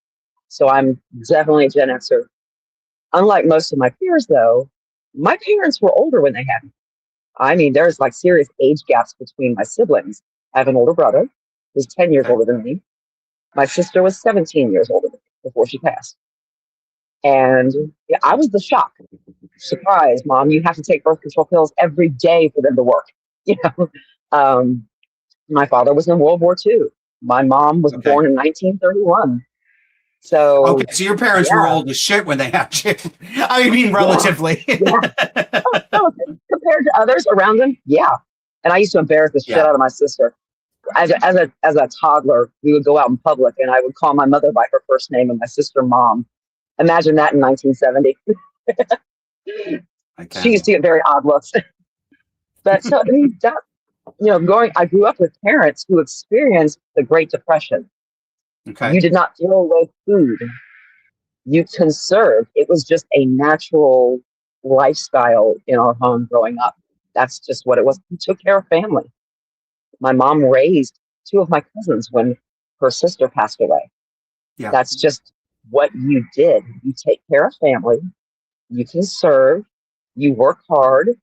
so I'm definitely a Gen Xer. Unlike most of my peers, though, my parents were older when they had me. I mean, there's like serious age gaps between my siblings. I have an older brother who's 10 years older than me. My sister was 17 years older than me before she passed. And I was the shock. Surprise, Mom, you have to take birth control pills every day for them to work. You know, my father was in World War II. My mom was born in 1931. So your parents were old as shit when they had you. I mean, relatively. Compared to others around them, And I used to embarrass the shit out of my sister. As a toddler, we would go out in public, and I would call my mother by her first name and my sister Mom. Imagine that in 1970. She used to get very odd looks. But so I mean, I grew up with parents who experienced the Great Depression. You did not throw away food. You conserved. It was just a natural lifestyle in our home growing up. That's just what it was. We took care of family. My mom raised 2 of my cousins when her sister passed away. That's just what you did. You take care of family. You conserve. You work hard.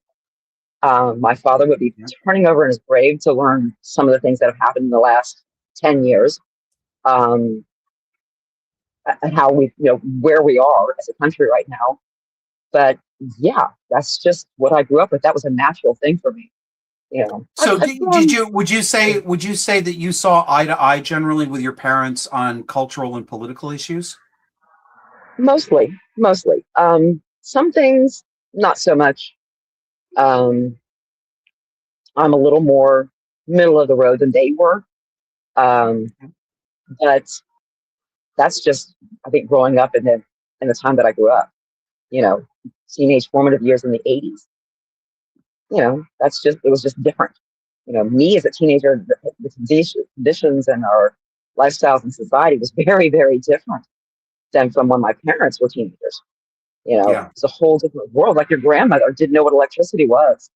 My father would be turning over in his grave to learn some of the things that have happened in the last 10 years. And how we, where we are as a country right now. But that's just what I grew up with. That was a natural thing for me. So would you say that you saw eye to eye generally with your parents on cultural and political issues? Mostly. Some things, not so much. I'm a little more middle of the road than they were. But that's just, I think, growing up in the time that I grew up, teenage formative years in the 80s. It was just different. Me as a teenager, the conditions and our lifestyles in society was very, very different than from when my parents were teenagers. It's a whole different world. Like your grandmother didn't know what electricity was.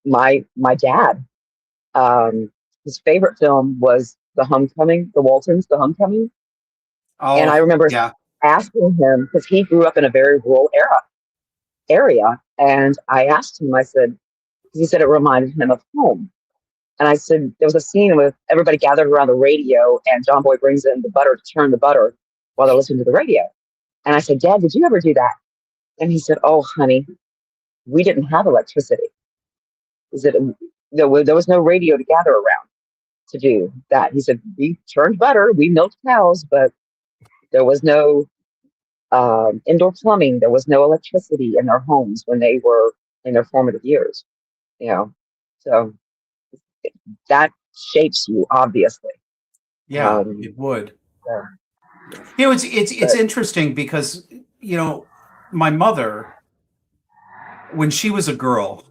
My dad, his favorite film was The Homecoming, the Waltons, The Homecoming. And I remember asking him, because he grew up in a very rural area. And I asked him, I said, because he said it reminded him of home. And I said, there was a scene with everybody gathered around the radio and John Boy brings in the butter to churn the butter while they're listening to the radio. And I said, Dad, did you ever do that? And he said, oh, honey, we didn't have electricity. He said, there was no radio to gather around to do that. He said, we churned butter, we milked cows, but there was no indoor plumbing. There was no electricity in their homes when they were in their formative years. You know, so that shapes you, obviously. Yeah, it would. So, You know, it's interesting because, you know, my mother, when she was a girl,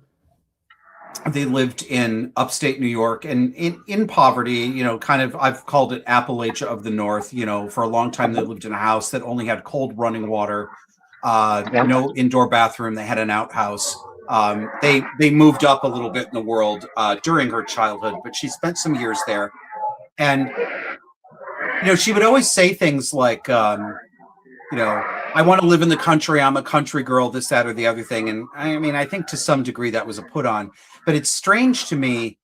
they lived in upstate New York and in poverty, you know, kind of, I've called it Appalachia of the North. You know, for a long time they lived in a house that only had cold running water, no indoor bathroom. They had an outhouse. They moved up a little bit in the world during her childhood, but she spent some years there. And, you know, she would always say things like, you know, I want to live in the country. I'm a country girl, this, that, or the other thing. And I mean, I think to some degree that was a put on, but it's strange to me.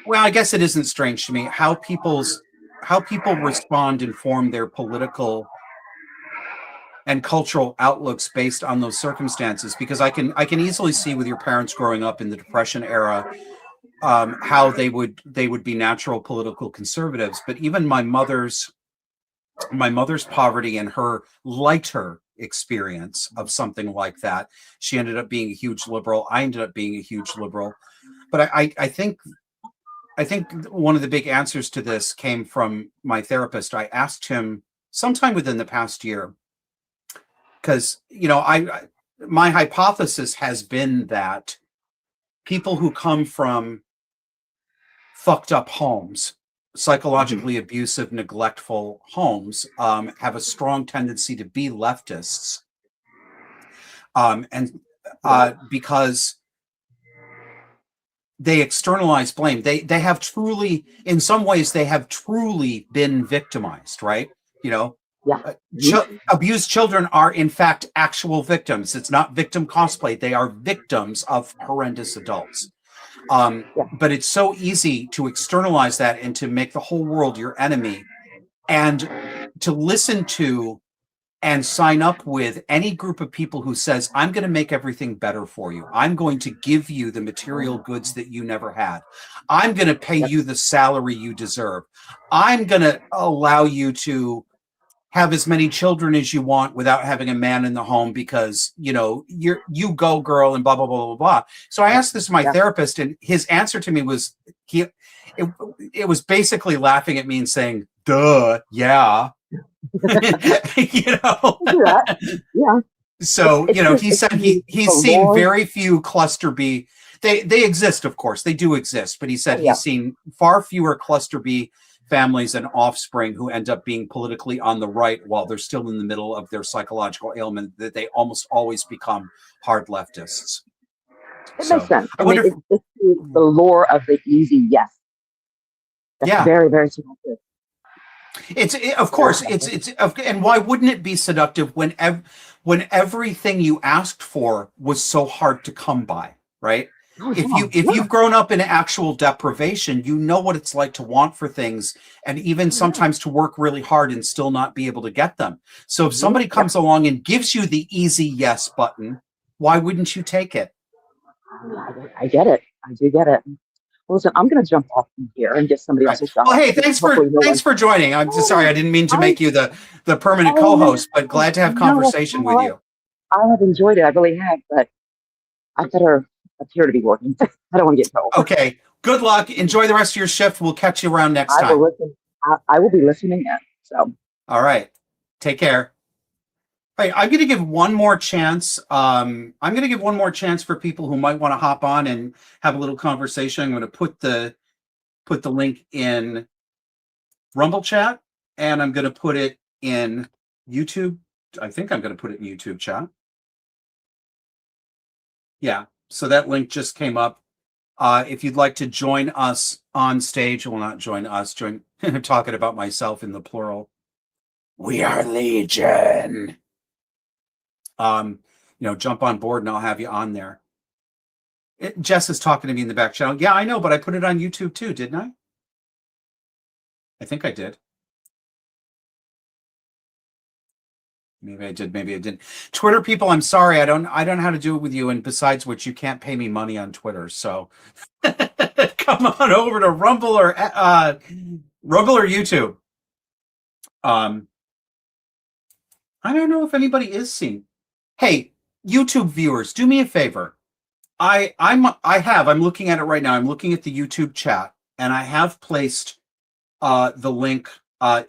Well, I guess it isn't strange to me how people respond and form their political and cultural outlooks based on those circumstances, because I can easily see with your parents growing up in the Depression era, how they would be natural political conservatives. But even my mother's poverty and her lighter experience of something like that, she ended up being a huge liberal. I ended up being a huge liberal. But I think one of the big answers to this came from my therapist. I asked him sometime within the past year, because, you know, my hypothesis has been that people who come from fucked up homes, psychologically abusive, neglectful homes, have a strong tendency to be leftists. Because they externalize blame. They have truly, in some ways, they have truly been victimized, right? You know, abused children are in fact actual victims. It's not victim cosplay. They are victims of horrendous adults. But it's so easy to externalize that and to make the whole world your enemy, and to listen to and sign up with any group of people who says, I'm going to make everything better for you. I'm going to give you the material goods that you never had. I'm going to pay you the salary you deserve. I'm going to allow you to have as many children as you want without having a man in the home, because, you know, you go girl and blah, blah, blah, blah, blah. So I asked this to my therapist, and his answer to me was, it was basically laughing at me and saying, duh, yeah. You know? Yeah. So, you know, he said he's seen very few cluster B. They exist, of course, they do exist, but he said he's seen far fewer cluster B families and offspring who end up being politically on the right while they're still in the middle of their psychological ailment, that they almost always become hard leftists. It makes sense. I wonder it's the lure of the easy yes. That's very, very seductive. Of course, and why wouldn't it be seductive when everything you asked for was so hard to come by, right? If you've grown up in actual deprivation, you know what it's like to want for things, and even sometimes to work really hard and still not be able to get them. So if somebody comes along and gives you the easy yes button, why wouldn't you take it? I get it. I do get it. Well, listen, I'm going to jump off from here and get somebody else a shot. Well, hey, thanks for joining. I'm sorry, I didn't mean to make you the permanent co-host, but glad to have conversation with you. I have enjoyed it. I really have, but I better appear to be working. I don't want to get told. Okay. Good luck. Enjoy the rest of your shift. We'll catch you around next time. I will be listening in. So. All right. Take care. All right, I'm going to give one more chance. I'm going to give one more chance for people who might want to hop on and have a little conversation. I'm going to put the link in Rumble chat, and I'm going to put it in YouTube. I think I'm going to put it in YouTube chat. Yeah. So that link just came up. If you'd like to join us on stage, well, not join us, I'm talking about myself in the plural. We are Legion. You know, jump on board and I'll have you on there. Jess is talking to me in the back channel. Yeah, I know, but I put it on YouTube too, didn't I? I think I did. Maybe I did, maybe I didn't. Twitter people, I'm sorry, I don't know how to do it with you. And besides which, you can't pay me money on Twitter. So come on over to Rumble or YouTube. I don't know if anybody is seeing. Hey, YouTube viewers, do me a favor. I'm looking at it right now. I'm looking at the YouTube chat, and I have placed the link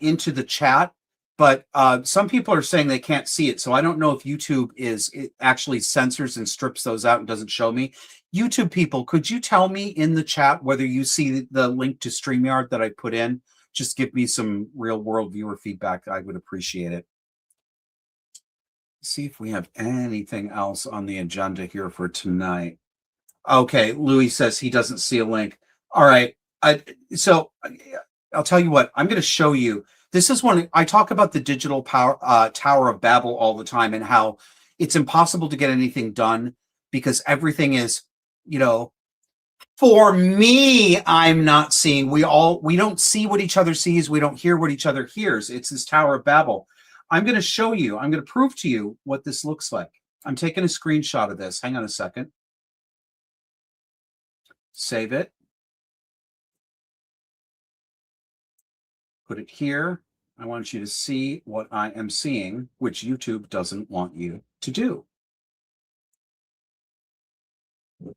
into the chat. But some people are saying they can't see it. So I don't know if YouTube it actually censors and strips those out and doesn't show me. YouTube people, could you tell me in the chat whether you see the link to StreamYard that I put in? Just give me some real world viewer feedback. I would appreciate it. See if we have anything else on the agenda here for tonight. Okay, Louis says he doesn't see a link. All right. So I'll tell you what, I'm going to show you. This is when I talk about the digital Tower of Babel all the time, and how it's impossible to get anything done because everything is, for me, I'm not seeing. We don't see what each other sees. We don't hear what each other hears. It's this Tower of Babel. I'm going to show you. I'm going to prove to you what this looks like. I'm taking a screenshot of this. Hang on a second. Save it. Put it here. I want you to see what I am seeing, which YouTube doesn't want you to do. All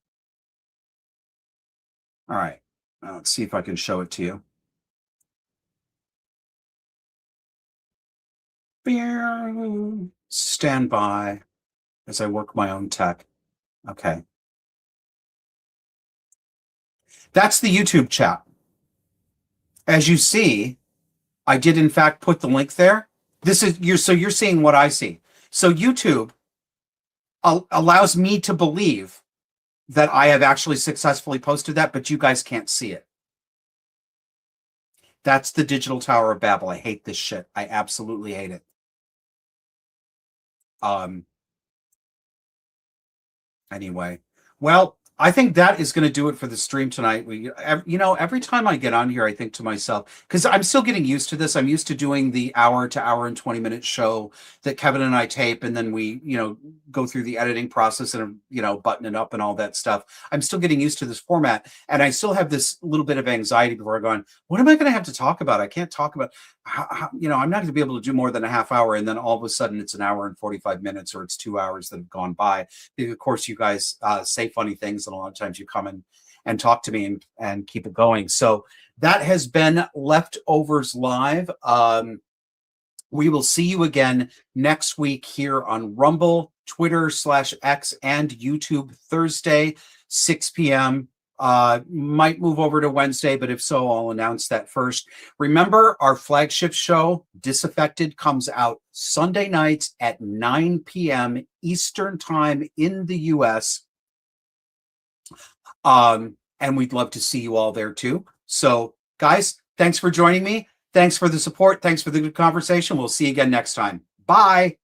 right. Let's see if I can show it to you. Stand by as I work my own tech. Okay. That's the YouTube chat. As you see, I did in fact put the link there. So you're seeing what I see. So YouTube allows me to believe that I have actually successfully posted that, but you guys can't see it. That's the digital Tower of Babel. I hate this shit. I absolutely hate it. Anyway, well, I think that is going to do it for the stream tonight. Every time I get on here, I think to myself, because I'm still getting used to this. I'm used to doing the hour to hour and 20-minute show that Kevin and I tape, and then we, go through the editing process and, button it up and all that stuff. I'm still getting used to this format, and I still have this little bit of anxiety before I go on. What am I going to have to talk about? I can't talk about, I'm not going to be able to do more than a half hour, and then all of a sudden it's an hour and 45 minutes, or it's 2 hours that have gone by. Because of course, you guys say funny things, and a lot of times you come and talk to me and keep it going. So that has been Leftovers Live. We will see you again next week here on Rumble, Twitter/X, and YouTube Thursday, 6 p.m. Might move over to Wednesday, but if so, I'll announce that first. Remember, our flagship show, Disaffected, comes out Sunday nights at 9 p.m. Eastern Time in the U.S., and we'd love to see you all there too. So guys, thanks for joining me. Thanks for the support. Thanks for the good conversation. We'll see you again next time. Bye.